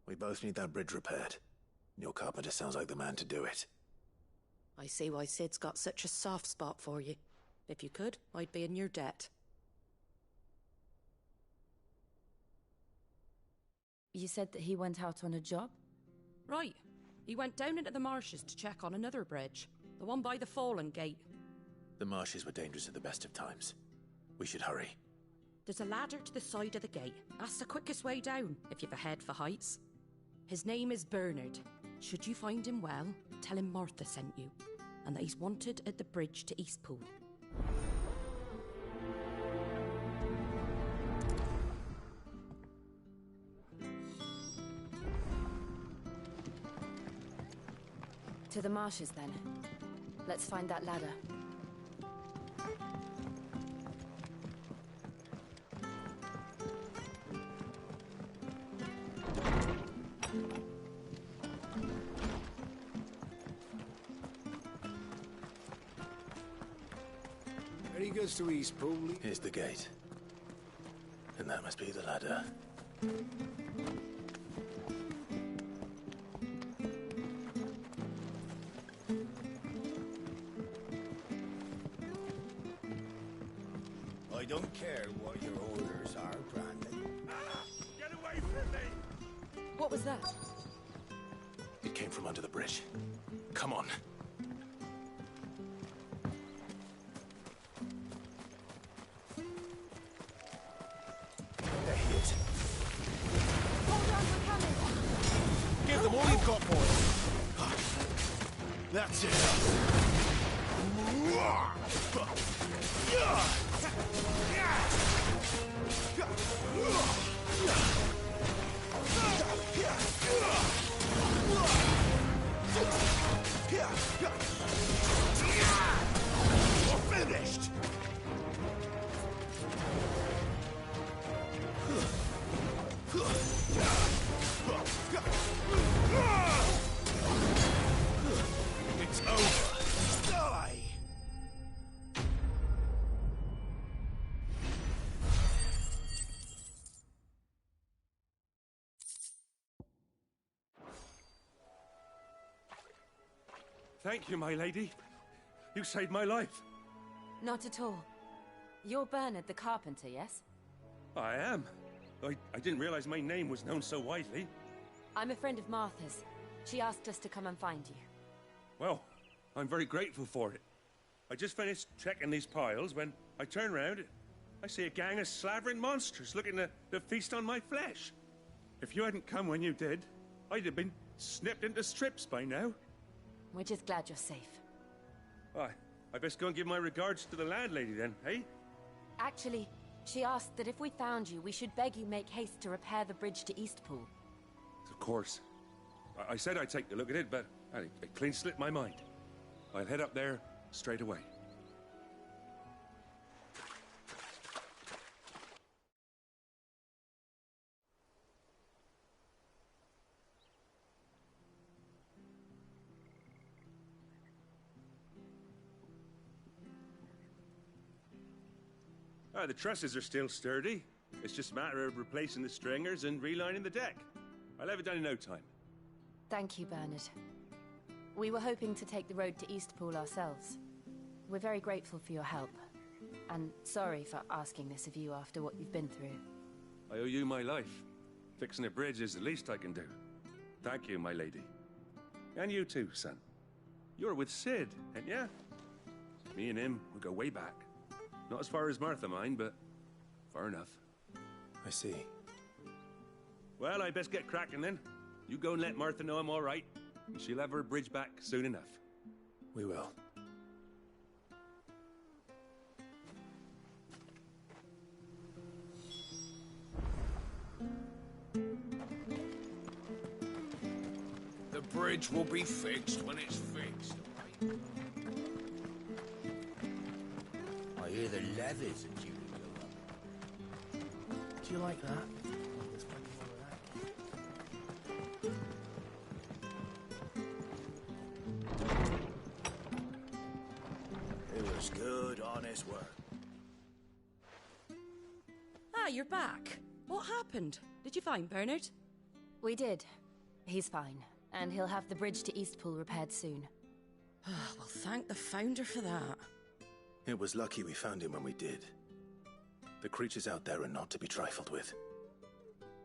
We both need that bridge repaired. Your carpenter sounds like the man to do it. I see why Sid's got such a soft spot for you. If you could, I'd be in your debt. You said that he went out on a job? Right. He went down into the marshes to check on another bridge. The one by the Fallen Gate. The marshes were dangerous at the best of times. We should hurry. There's a ladder to the side of the gate. That's the quickest way down, if you've a head for heights. His name is Bernard. Should you find him well, tell him Martha sent you, and that he's wanted at the bridge to Eastpool. To the marshes, then. Let's find that ladder. Any goods to Eastpool? Here's the gate. And that must be the ladder. I don't care what your orders are, Brandon. Get away from me! What was that? It came from under the bridge. Come on. They're hit. Hold on, we're coming! Give them all you've got, boys. That's it. We're finished. It's over. Die. Thank you, my lady. You saved my life. Not at all. You're Bernard the carpenter, yes? I am. I didn't realize my name was known so widely. I'm a friend of Martha's. She asked us to come and find you. Well, I'm very grateful for it. I just finished checking these piles when I turn around. I see a gang of slavering monsters looking to feast on my flesh. If you hadn't come when you did, I'd have been snipped into strips by now. We're just glad you're safe. I best go and give my regards to the landlady then, eh? Actually, she asked that if we found you, we should beg you make haste to repair the bridge to Eastpool. Of course. I said I'd take a look at it, but it clean slipped my mind. I'll head up there straight away. The trusses are still sturdy. It's just a matter of replacing the stringers and relining the deck. I'll have it done in no time. Thank you, Bernard. We were hoping to take the road to Eastpool ourselves. We're very grateful for your help. And sorry for asking this of you after what you've been through. I owe you my life. Fixing a bridge is the least I can do. Thank you, my lady. And you too, son. You're with Sid, ain't ya? Me and him, we go way back. Not as far as Martha, mind, but far enough. I see. Well, I best get cracking then. You go and let Martha know I'm all right. She'll have her bridge back soon enough. We will. The bridge will be fixed when it's fixed, right? I hear the levies are due to go up. Do you like that? It was good, honest work. Ah, you're back. What happened? Did you find Bernard? We did. He's fine, and he'll have the bridge to Eastpool repaired soon. Well, thank the Founder for that. It was lucky we found him when we did. The creatures out there are not to be trifled with.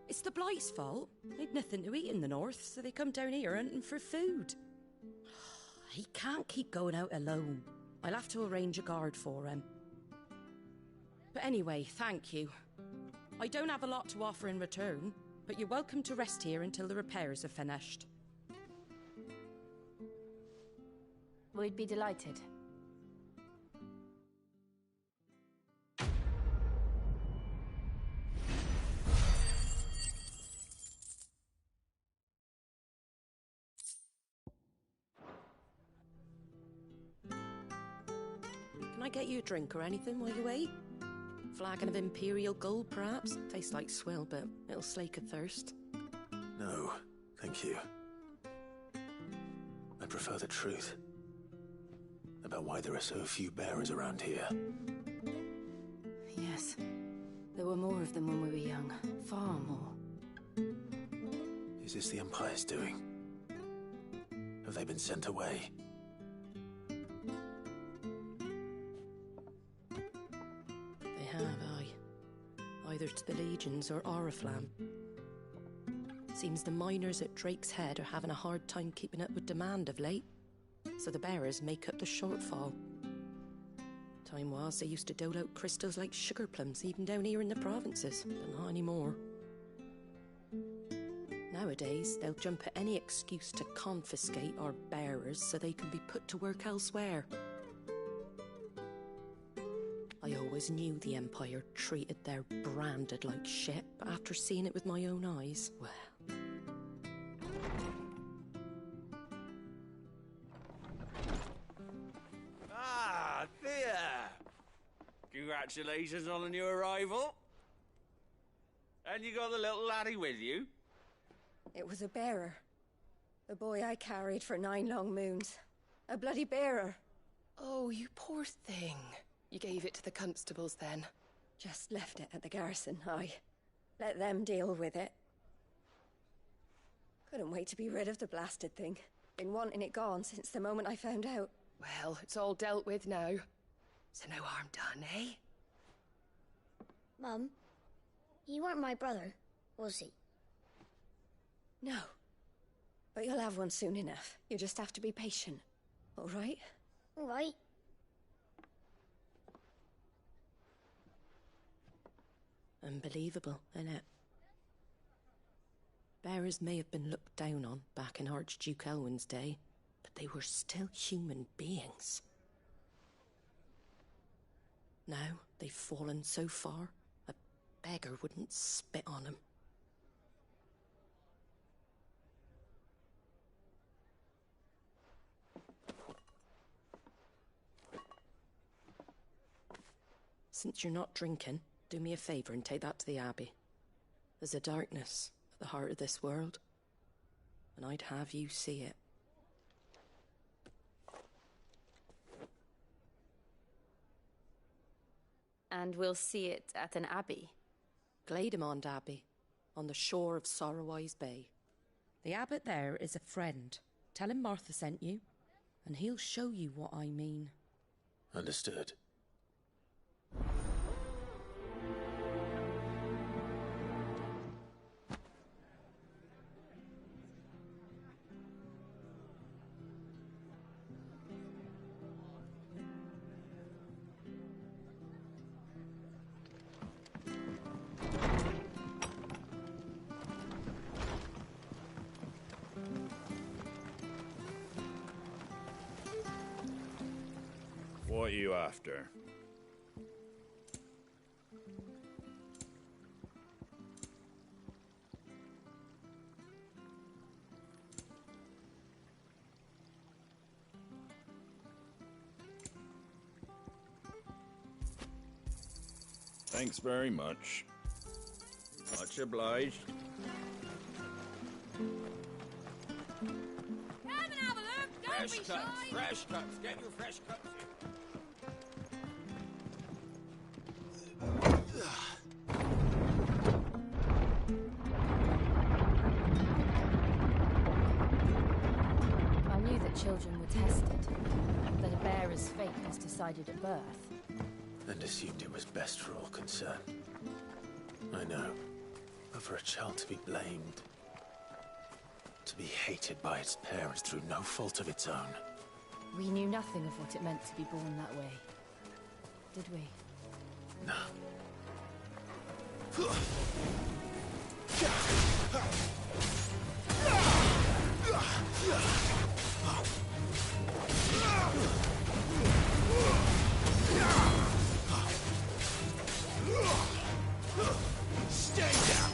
It's the Blight's fault. They'd nothing to eat in the north, so they come down here hunting for food. He can't keep going out alone. I'll have to arrange a guard for him. But anyway, thank you. I don't have a lot to offer in return, but you're welcome to rest here until the repairs are finished. We'd be delighted. Can I get you a drink or anything while you wait? Flagon of Imperial Gold, perhaps? Tastes like swill, but it'll slake a thirst. No, thank you. I prefer the truth about why there are so few bearers around here. Yes. There were more of them when we were young. Far more. Is this the Empire's doing? Have they been sent away? They have, aye. Either to the Legions or Oriflamme. Seems the miners at Drake's Head are having a hard time keeping up with demand of late, so the bearers make up the shortfall. Time was they used to dole out crystals like sugar plums even down here in the provinces, but not anymore. Nowadays, they'll jump at any excuse to confiscate our bearers so they can be put to work elsewhere. I always knew the Empire treated their branded like shit, but after seeing it with my own eyes, well... Ah, Thea! Congratulations on the new arrival. And you got the little laddie with you? It was a bearer. The boy I carried for 9 long moons. A bloody bearer. Oh, you poor thing. You gave it to the constables then? Just left it at the garrison, aye. Let them deal with it. Couldn't wait to be rid of the blasted thing. Been wanting it gone since the moment I found out. Well, it's all dealt with now. So no harm done, eh? Mum, he weren't my brother, was he? No. But you'll have one soon enough. You just have to be patient. All right? All right. Unbelievable, innit? Bearers may have been looked down on back in Archduke Elwin's day, but they were still human beings. Now they've fallen so far, a beggar wouldn't spit on them. Since you're not drinking, do me a favour and take that to the Abbey. There's a darkness at the heart of this world, and I'd have you see it. And we'll see it at an abbey? Glademond Abbey, on the shore of Sorrowwise Bay. The abbot there is a friend. Tell him Martha sent you, and he'll show you what I mean. Understood. What are you after? Thanks very much. Much obliged. Come and have a look, don't Fresh be cuts, shy. fresh cuts. Get your fresh cuts here. I knew that children were tested, that a bearer's fate was decided at birth. And assumed it was best for all concerned. I know. But for a child to be blamed, to be hated by its parents through no fault of its own. We knew nothing of what it meant to be born that way. Did we? No. Stay down.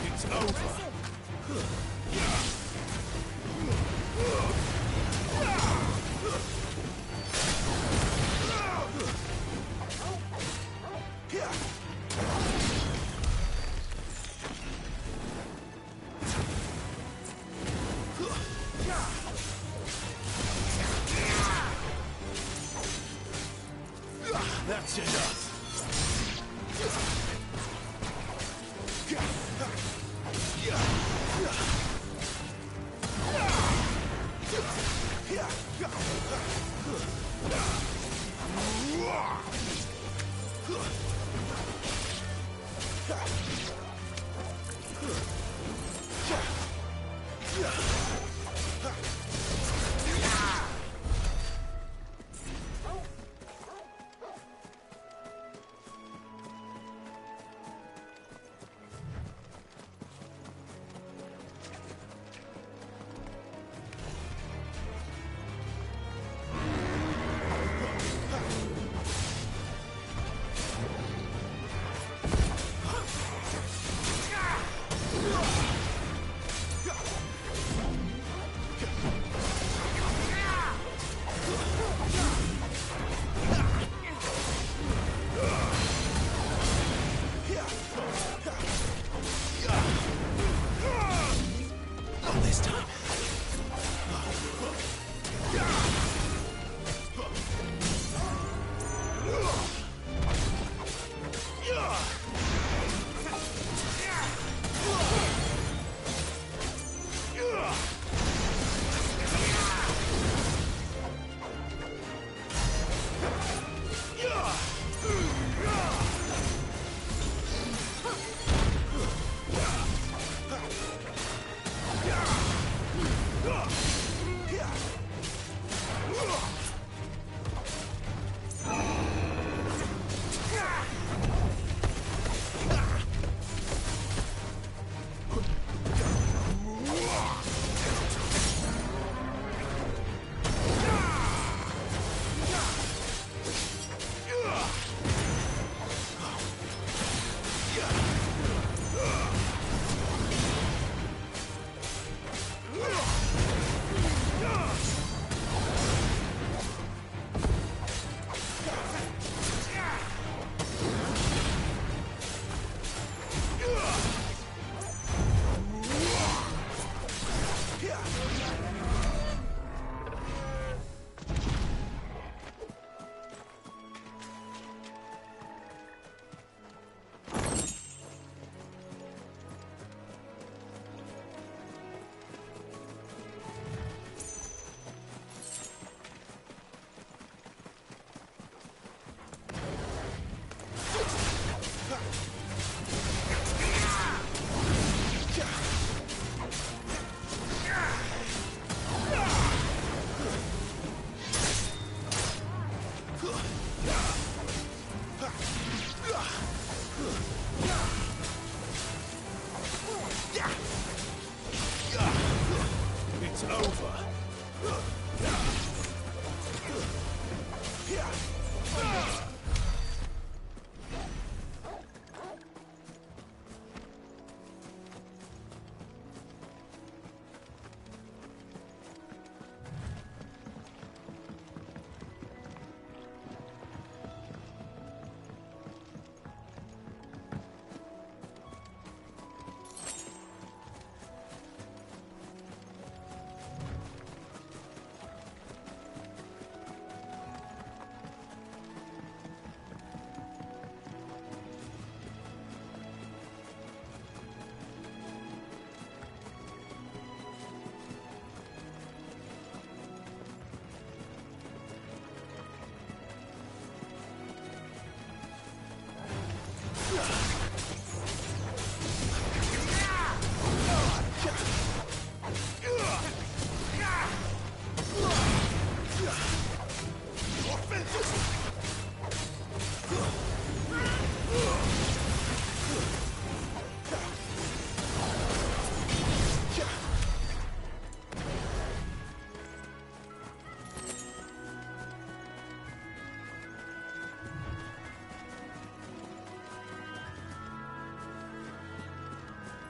It's over. That's enough.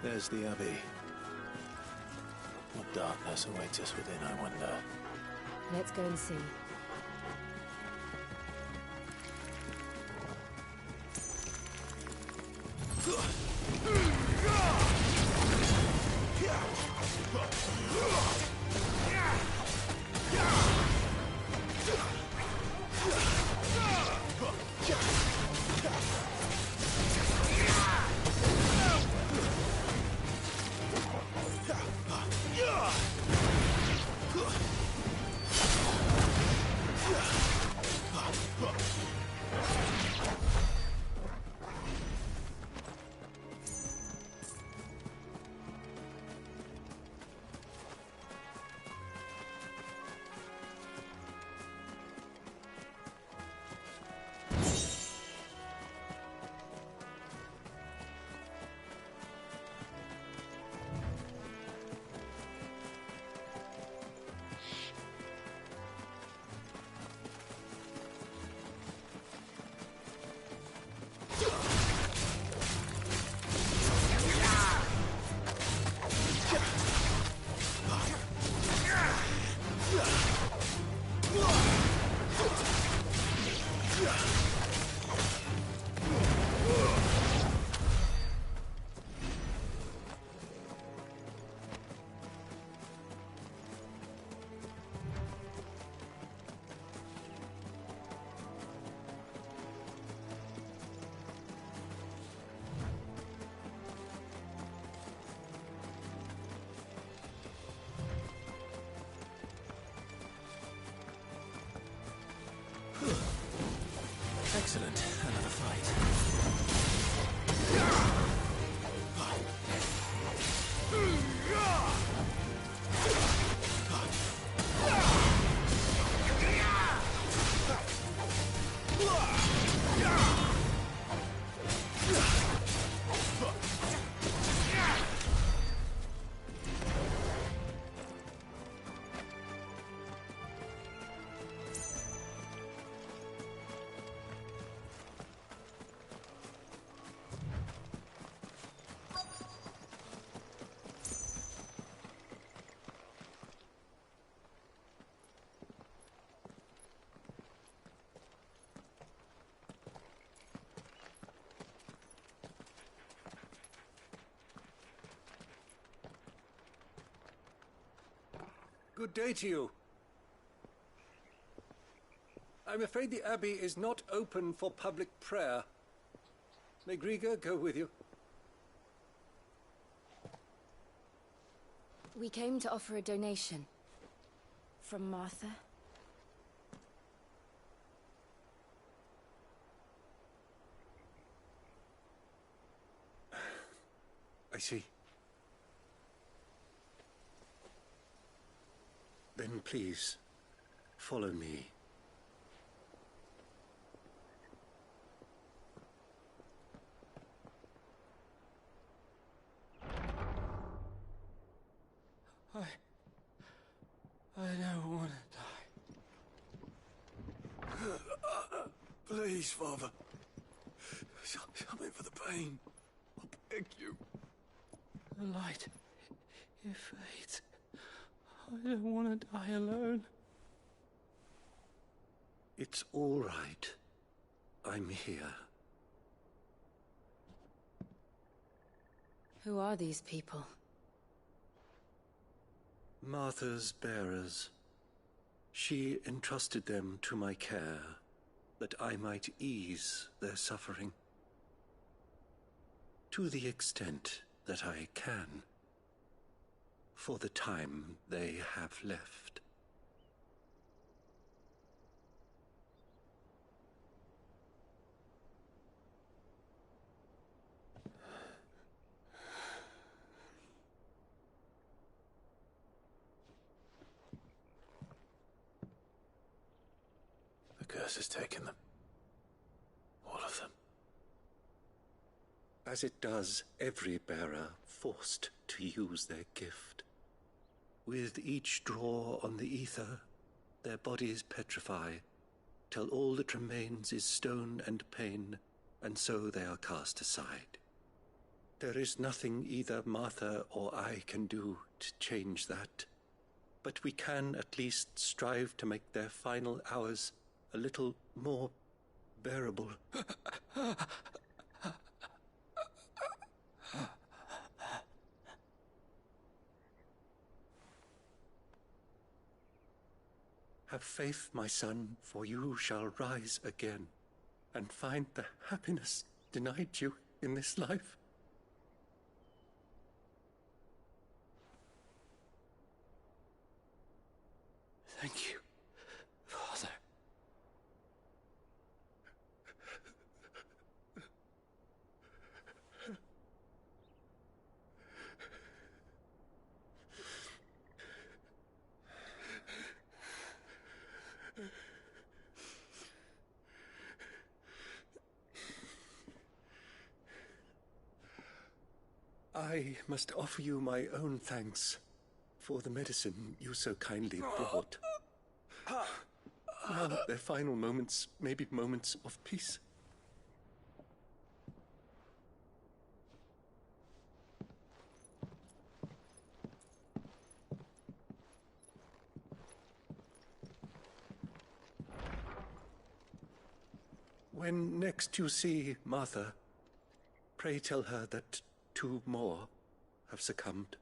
There's the Abbey. What darkness awaits us within, I wonder. Let's go and see. Excellent. Another fight. Good day to you. I'm afraid the Abbey is not open for public prayer. May Griga go with you? We came to offer a donation. From Martha. I see. Then please, follow me. I don't want to die. Please, Father. Something for the pain. I beg you. The light, it fades. I don't want to die alone. It's all right. I'm here. Who are these people? Martha's bearers. She entrusted them to my care, that I might ease their suffering. To the extent that I can. For the time they have left. The curse has taken them. All of them. As it does every bearer forced to use their gift. With each draw on the ether, their bodies petrify, till all that remains is stone and pain, and so they are cast aside. There is nothing either Martha or I can do to change that. But we can at least strive to make their final hours a little more bearable. Have faith, my son, for you shall rise again and find the happiness denied you in this life. Thank you, Father. I must offer you my own thanks for the medicine you so kindly brought. Now their final moments may be moments of peace. When next you see Martha, pray tell her that 2 more have succumbed.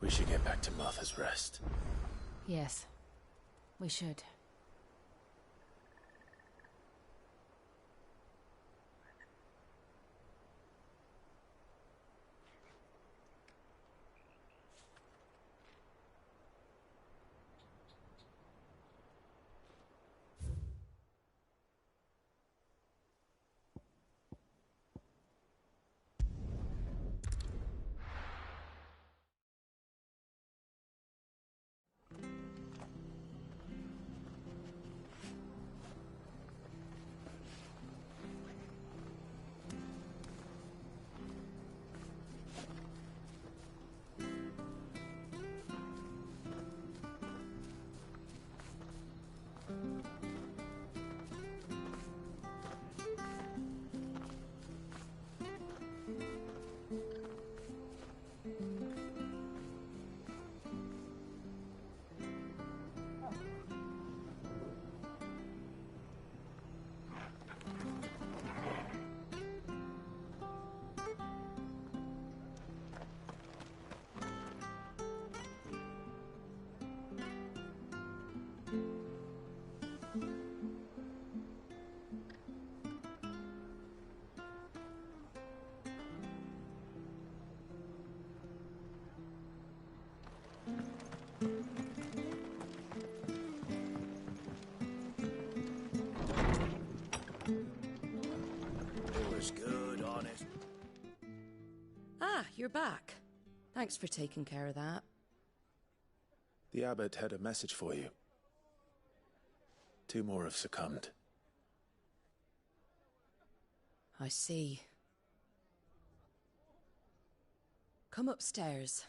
We should get back to Martha's Rest. Yes, we should. Good, honest. Ah, you're back. Thanks for taking care of that. The abbot had a message for you. 2 more have succumbed. I see. Come upstairs.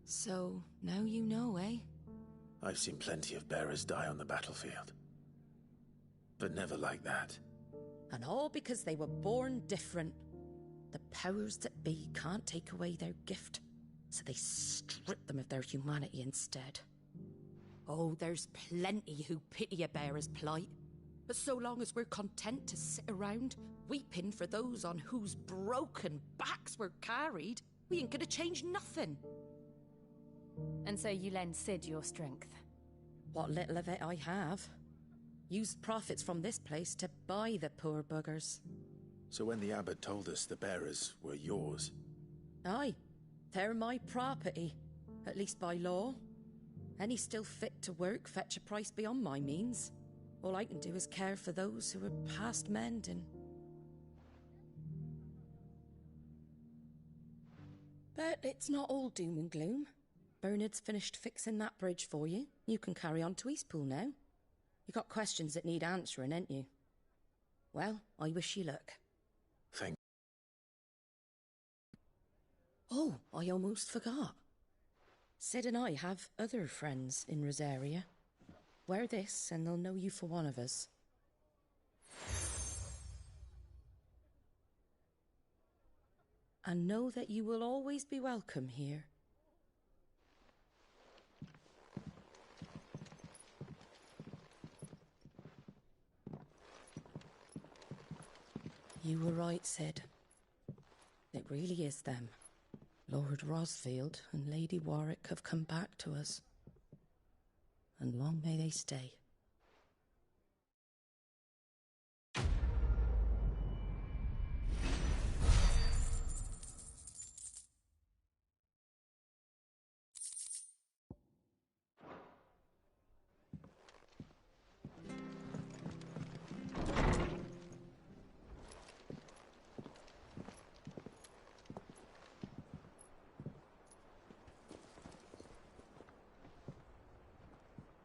So, now you know, eh? I've seen plenty of bearers die on the battlefield. But never like that. And all because they were born different. The powers that be can't take away their gift, so they strip them of their humanity instead. Oh, there's plenty who pity a bearer's plight. But so long as we're content to sit around, weeping for those on whose broken backs we're carried, we ain't gonna change nothing. And so you lend Sid your strength? What little of it I have. Used profits from this place to buy the poor buggers. So when the abbot told us the bearers were yours... Aye, they're my property, at least by law. Any still fit to work fetch a price beyond my means. All I can do is care for those who are past mending. But it's not all doom and gloom. Bernard's finished fixing that bridge for you. You can carry on to Eastpool now. You got questions that need answering, ain't you? Well, I wish you luck. Thank. Oh, I almost forgot. Sid and I have other friends in Rosaria. Wear this and they'll know you for one of us. And know that you will always be welcome here. You were right, Sid. It really is them. Lord Rosfield and Lady Warwick have come back to us. And long may they stay.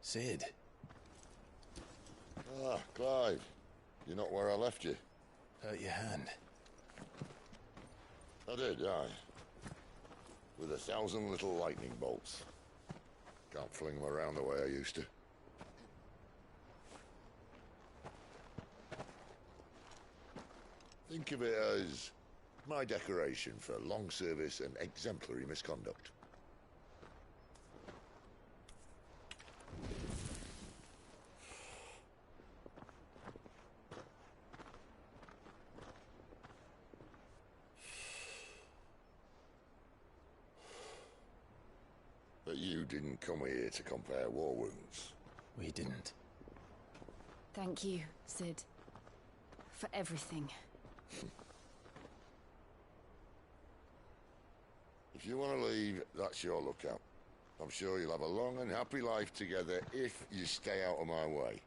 Sid. Ah, Clive. You're not where I left you. Hurt your hand. I did, aye. With 1,000 little lightning bolts. Can't fling them around the way I used to. Think of it as my decoration for long service and exemplary misconduct. But you didn't come here to compare war wounds. We didn't. Thank you, Sid. For everything. If you want to leave, that's your lookout. I'm sure you'll have a long and happy life together if you stay out of my way.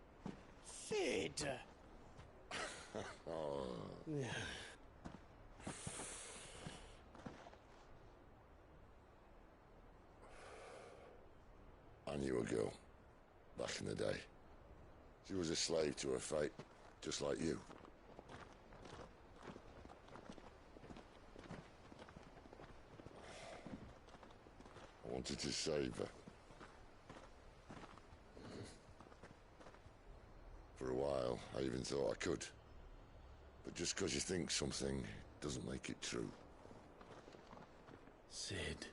Sid! Oh. I knew a girl, back in the day. She was a slave to her fate, just like you. I wanted to save her. For a while, I even thought I could. But just because you think something doesn't make it true. Sid.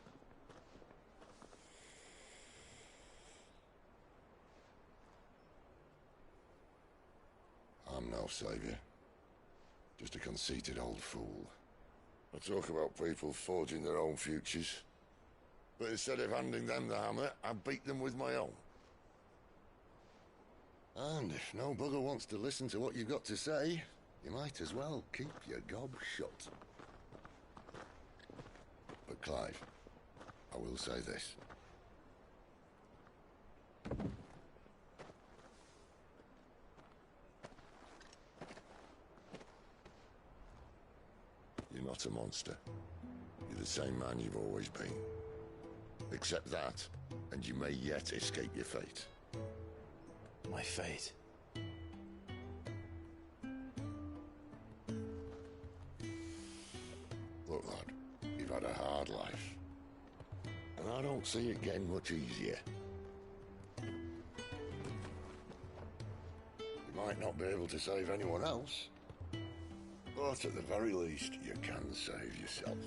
I'm no savior. Just a conceited old fool. I talk about people forging their own futures. But instead of handing them the hammer, I beat them with my own. And if no bugger wants to listen to what you've got to say, you might as well keep your gob shut. But Clive, I will say this. You're not a monster. You're the same man you've always been. Accept that, and you may yet escape your fate. My fate? Look, lad, you've had a hard life. And I don't see it getting much easier. You might not be able to save anyone else, but at the very least, you can save yourself.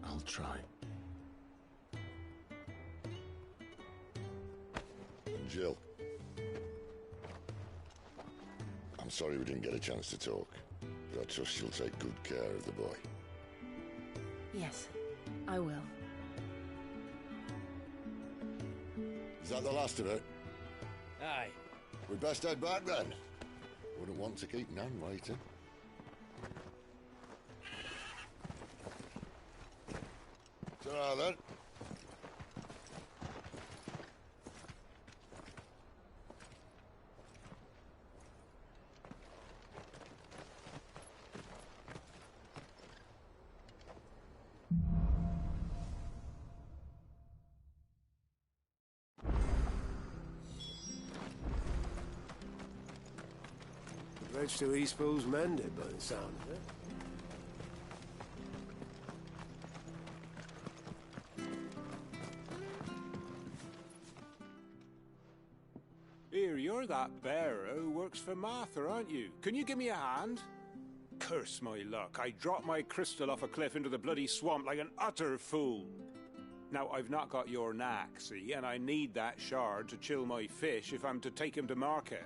I'll try. And Jill, I'm sorry we didn't get a chance to talk, but I trust you'll take good care of the boy. Yes, I will. Is that the last of it? Aye. We'd best head back then. Wouldn't want to keep Nan waiting. Ta-ra then. Bridge to Eastpool's mended by the sound of it. Here, you're that bearer who works for Martha, aren't you? Can you give me a hand? Curse my luck, I dropped my crystal off a cliff into the bloody swamp like an utter fool. Now, I've not got your knack, see, and I need that shard to chill my fish if I'm to take him to market.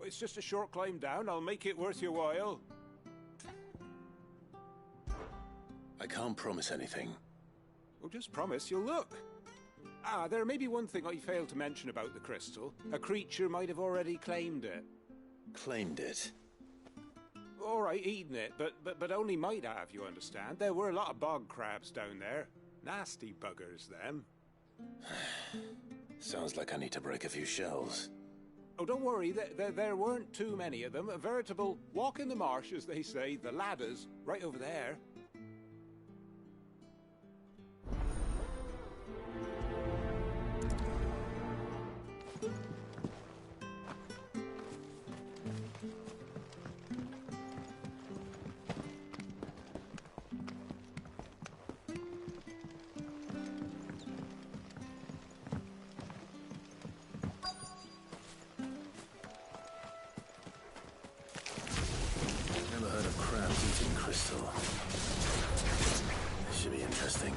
It's just a short climb down, I'll make it worth your while. I can't promise anything. Well, just promise you'll look. Ah, there may be one thing I failed to mention about the crystal. A creature might have already claimed it. Claimed it? All right, eaten it, but only might have, you understand. There were a lot of bog crabs down there. Nasty buggers, them. Sounds like I need to break a few shells. Oh, don't worry, there weren't too many of them. A veritable walk in the marsh, as they say, the ladders, right over there. This should be interesting.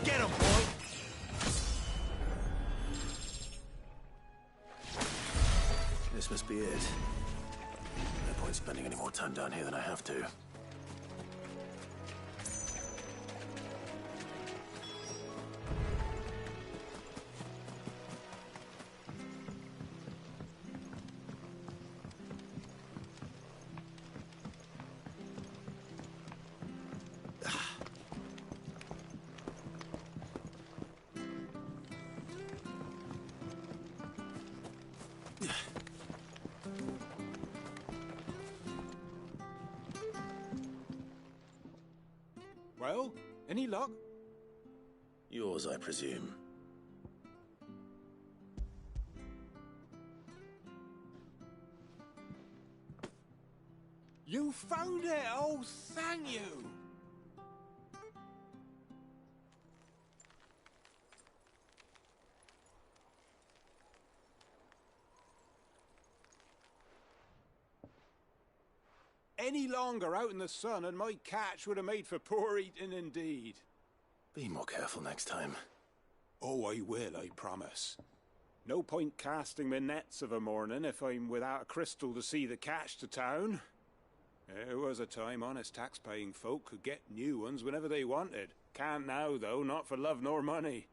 Get him, boy! This must be it. No point spending any more time down here than I have to. Well, any luck? Yours, I presume. You found it! Oh, thank you! Any longer out in the sun and my catch would have made for poor eating indeed. Be more careful next time. Oh, I will, I promise. No point casting my nets of a morning if I'm without a crystal to see the catch to town. There was a time honest tax-paying folk could get new ones whenever they wanted. Can't now, though, not for love nor money.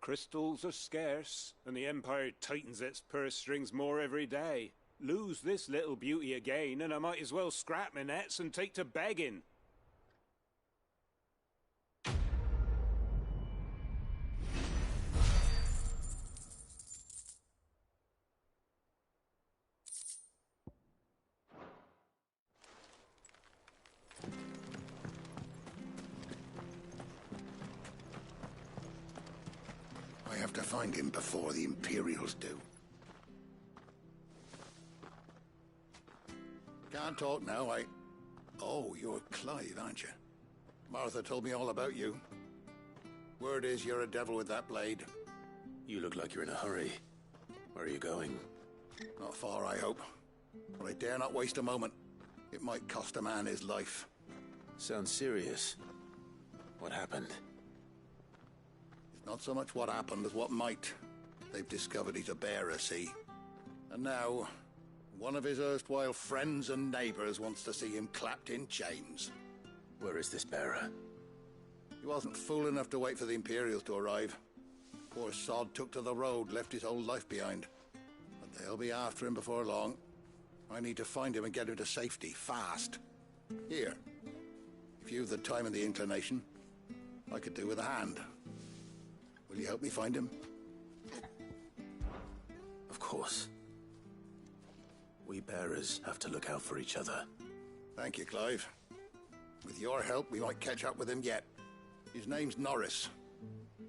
Crystals are scarce, and the Empire tightens its purse strings more every day. Lose this little beauty again, and I might as well scrap my nets and take to begging. I have to find him before the Imperials do. Can't talk now, Oh, you're Clive, aren't you? Martha told me all about you. Word is you're a devil with that blade. You look like you're in a hurry. Where are you going? Not far, I hope. But I dare not waste a moment. It might cost a man his life. Sounds serious. What happened? It's not so much what happened as what might. They've discovered he's a bearer, see? And now, one of his erstwhile friends and neighbors wants to see him clapped in chains. Where is this bearer? He wasn't fool enough to wait for the Imperials to arrive. Poor sod took to the road, left his whole life behind. But they'll be after him before long. I need to find him and get him to safety, fast. Here, if you've the time and the inclination, I could do with a hand. Will you help me find him? Of course. We bearers have to look out for each other. Thank you, Clive. With your help, we might catch up with him yet. His name's Norris.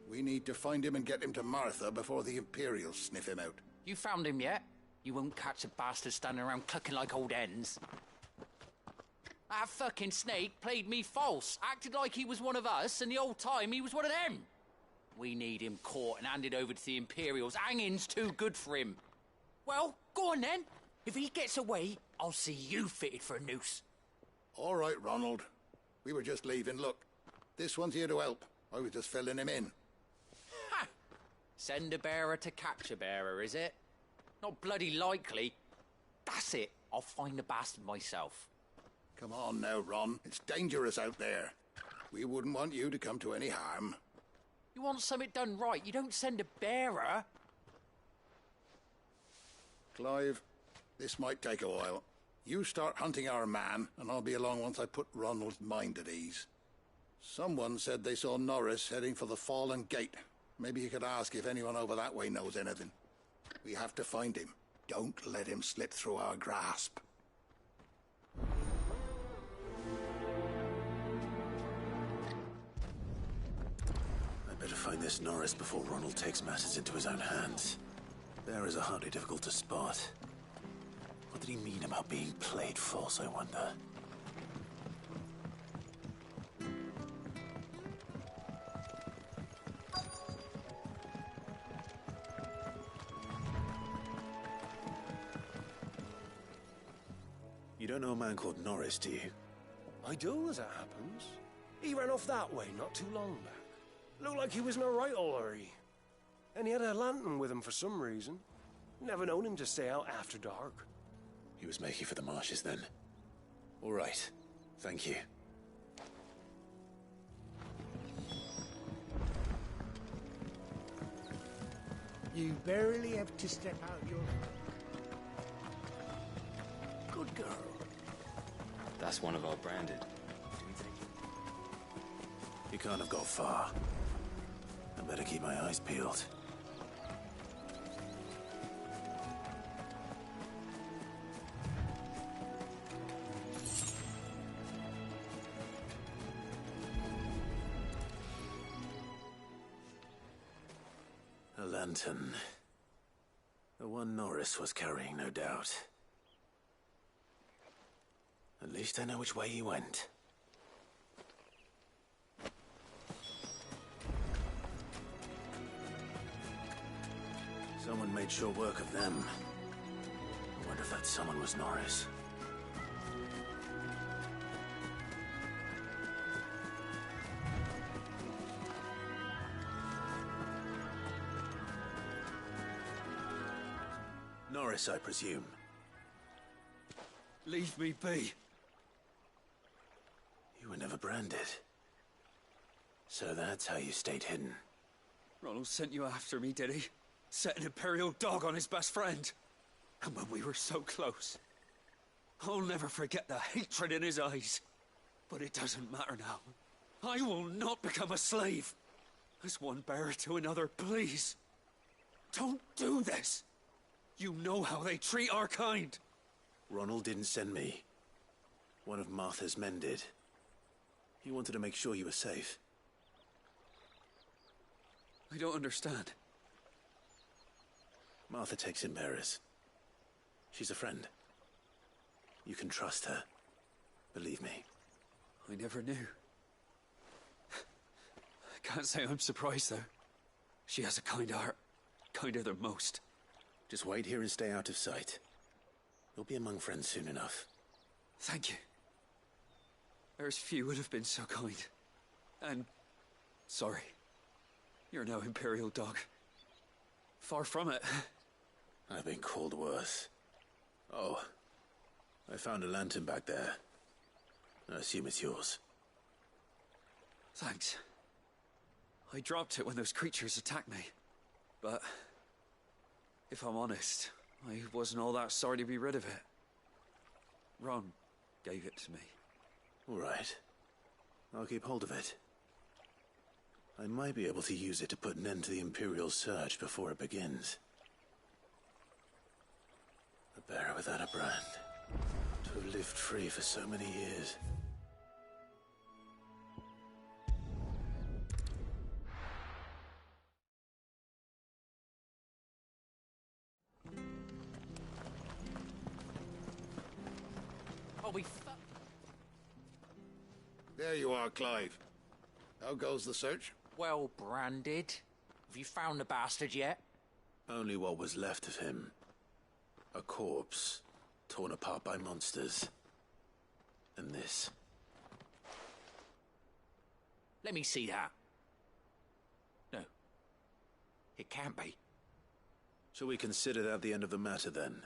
We need to find him and get him to Martha before the Imperials sniff him out. You found him yet? You won't catch a bastard standing around clucking like old hens. That fucking snake played me false, acted like he was one of us, and the whole time he was one of them. We need him caught and handed over to the Imperials. Hanging's too good for him. Well, go on then. If he gets away, I'll see you fitted for a noose. All right, Ronald. We were just leaving. Look, this one's here to help. I was just filling him in. Ha! Send a bearer to catch a bearer, is it? Not bloody likely. That's it. I'll find the bastard myself. Come on now, Ron. It's dangerous out there. We wouldn't want you to come to any harm. You want something done right, you don't send a bearer. Clive, this might take a while. You start hunting our man, and I'll be along once I put Ronald's mind at ease. Someone said they saw Norris heading for the Fallen Gate. Maybe you could ask if anyone over that way knows anything. We have to find him. Don't let him slip through our grasp. I'd better find this Norris before Ronald takes matters into his own hands. Bearers are hardly difficult to spot. What did he mean about being played false, I wonder? You don't know a man called Norris, do you? I do, as it happens. He ran off that way not too long back. Looked like he was in a right old hurry. And he had a lantern with him for some reason. Never known him to stay out after dark. He was making for the marshes then. All right. Thank you. You barely have to step out your... Good girl. That's one of our branded. You can't have got far. I better keep my eyes peeled. A lantern. The one Norris was carrying, no doubt. At least I know which way he went. Someone made sure work of them. I wonder if that someone was Norris. Norris, I presume. Leave me be. You were never branded. So that's how you stayed hidden. Ronald sent you after me, did he? Set an Imperial dog on his best friend. And when we were so close. I'll never forget the hatred in his eyes. But it doesn't matter now. I will not become a slave. As one bearer to another, please. Don't do this. You know how they treat our kind. Ronald didn't send me. One of Martha's men did. He wanted to make sure you were safe. I don't understand. Martha takes in bearers. She's a friend. You can trust her. Believe me. I never knew. I can't say I'm surprised, though. She has a kind heart. Kinder than most. Just wait here and stay out of sight. You'll be among friends soon enough. Thank you. There's few would have been so kind. And... sorry. You're no Imperial dog. Far from it. I've been called worse. Oh. I found a lantern back there. I assume it's yours. Thanks. I dropped it when those creatures attacked me. But... if I'm honest, I wasn't all that sorry to be rid of it. Ron gave it to me. All right. I'll keep hold of it. I might be able to use it to put an end to the Imperial search before it begins. A bearer without a brand. To have lived free for so many years. Oh, There you are, Clive. How goes the search? Well branded. Have you found the bastard yet? Only what was left of him. A corpse, torn apart by monsters. And this. Let me see that. No. It can't be. Shall we consider that the end of the matter, then?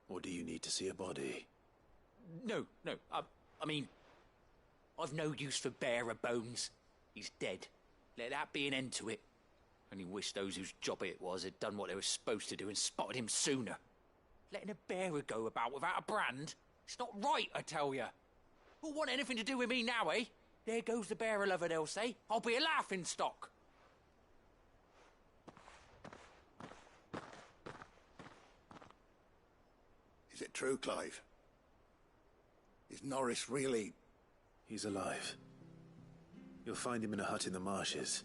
Or do you need to see a body? No. I mean, I've no use for bearer bones. He's dead. Let that be an end to it. Only wish those whose job it was had done what they were supposed to do and spotted him sooner. Letting a bearer go about without a brand? It's not right, I tell you. Who'll want anything to do with me now, eh? There goes the bearer lover, they'll say. I'll be a laughing stock. Is it true, Clive? Is Norris really... He's alive. You'll find him in a hut in the marshes.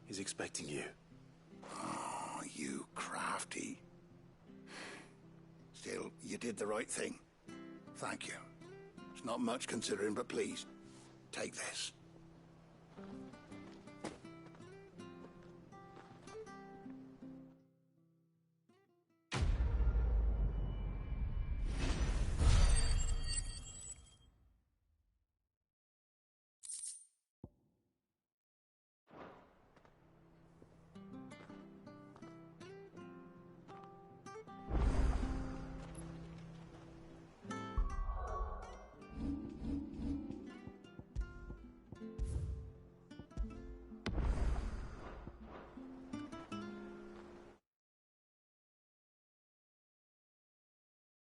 He's expecting you. Oh, you crafty. Still, you did the right thing. Thank you. It's not much considering, but please, take this.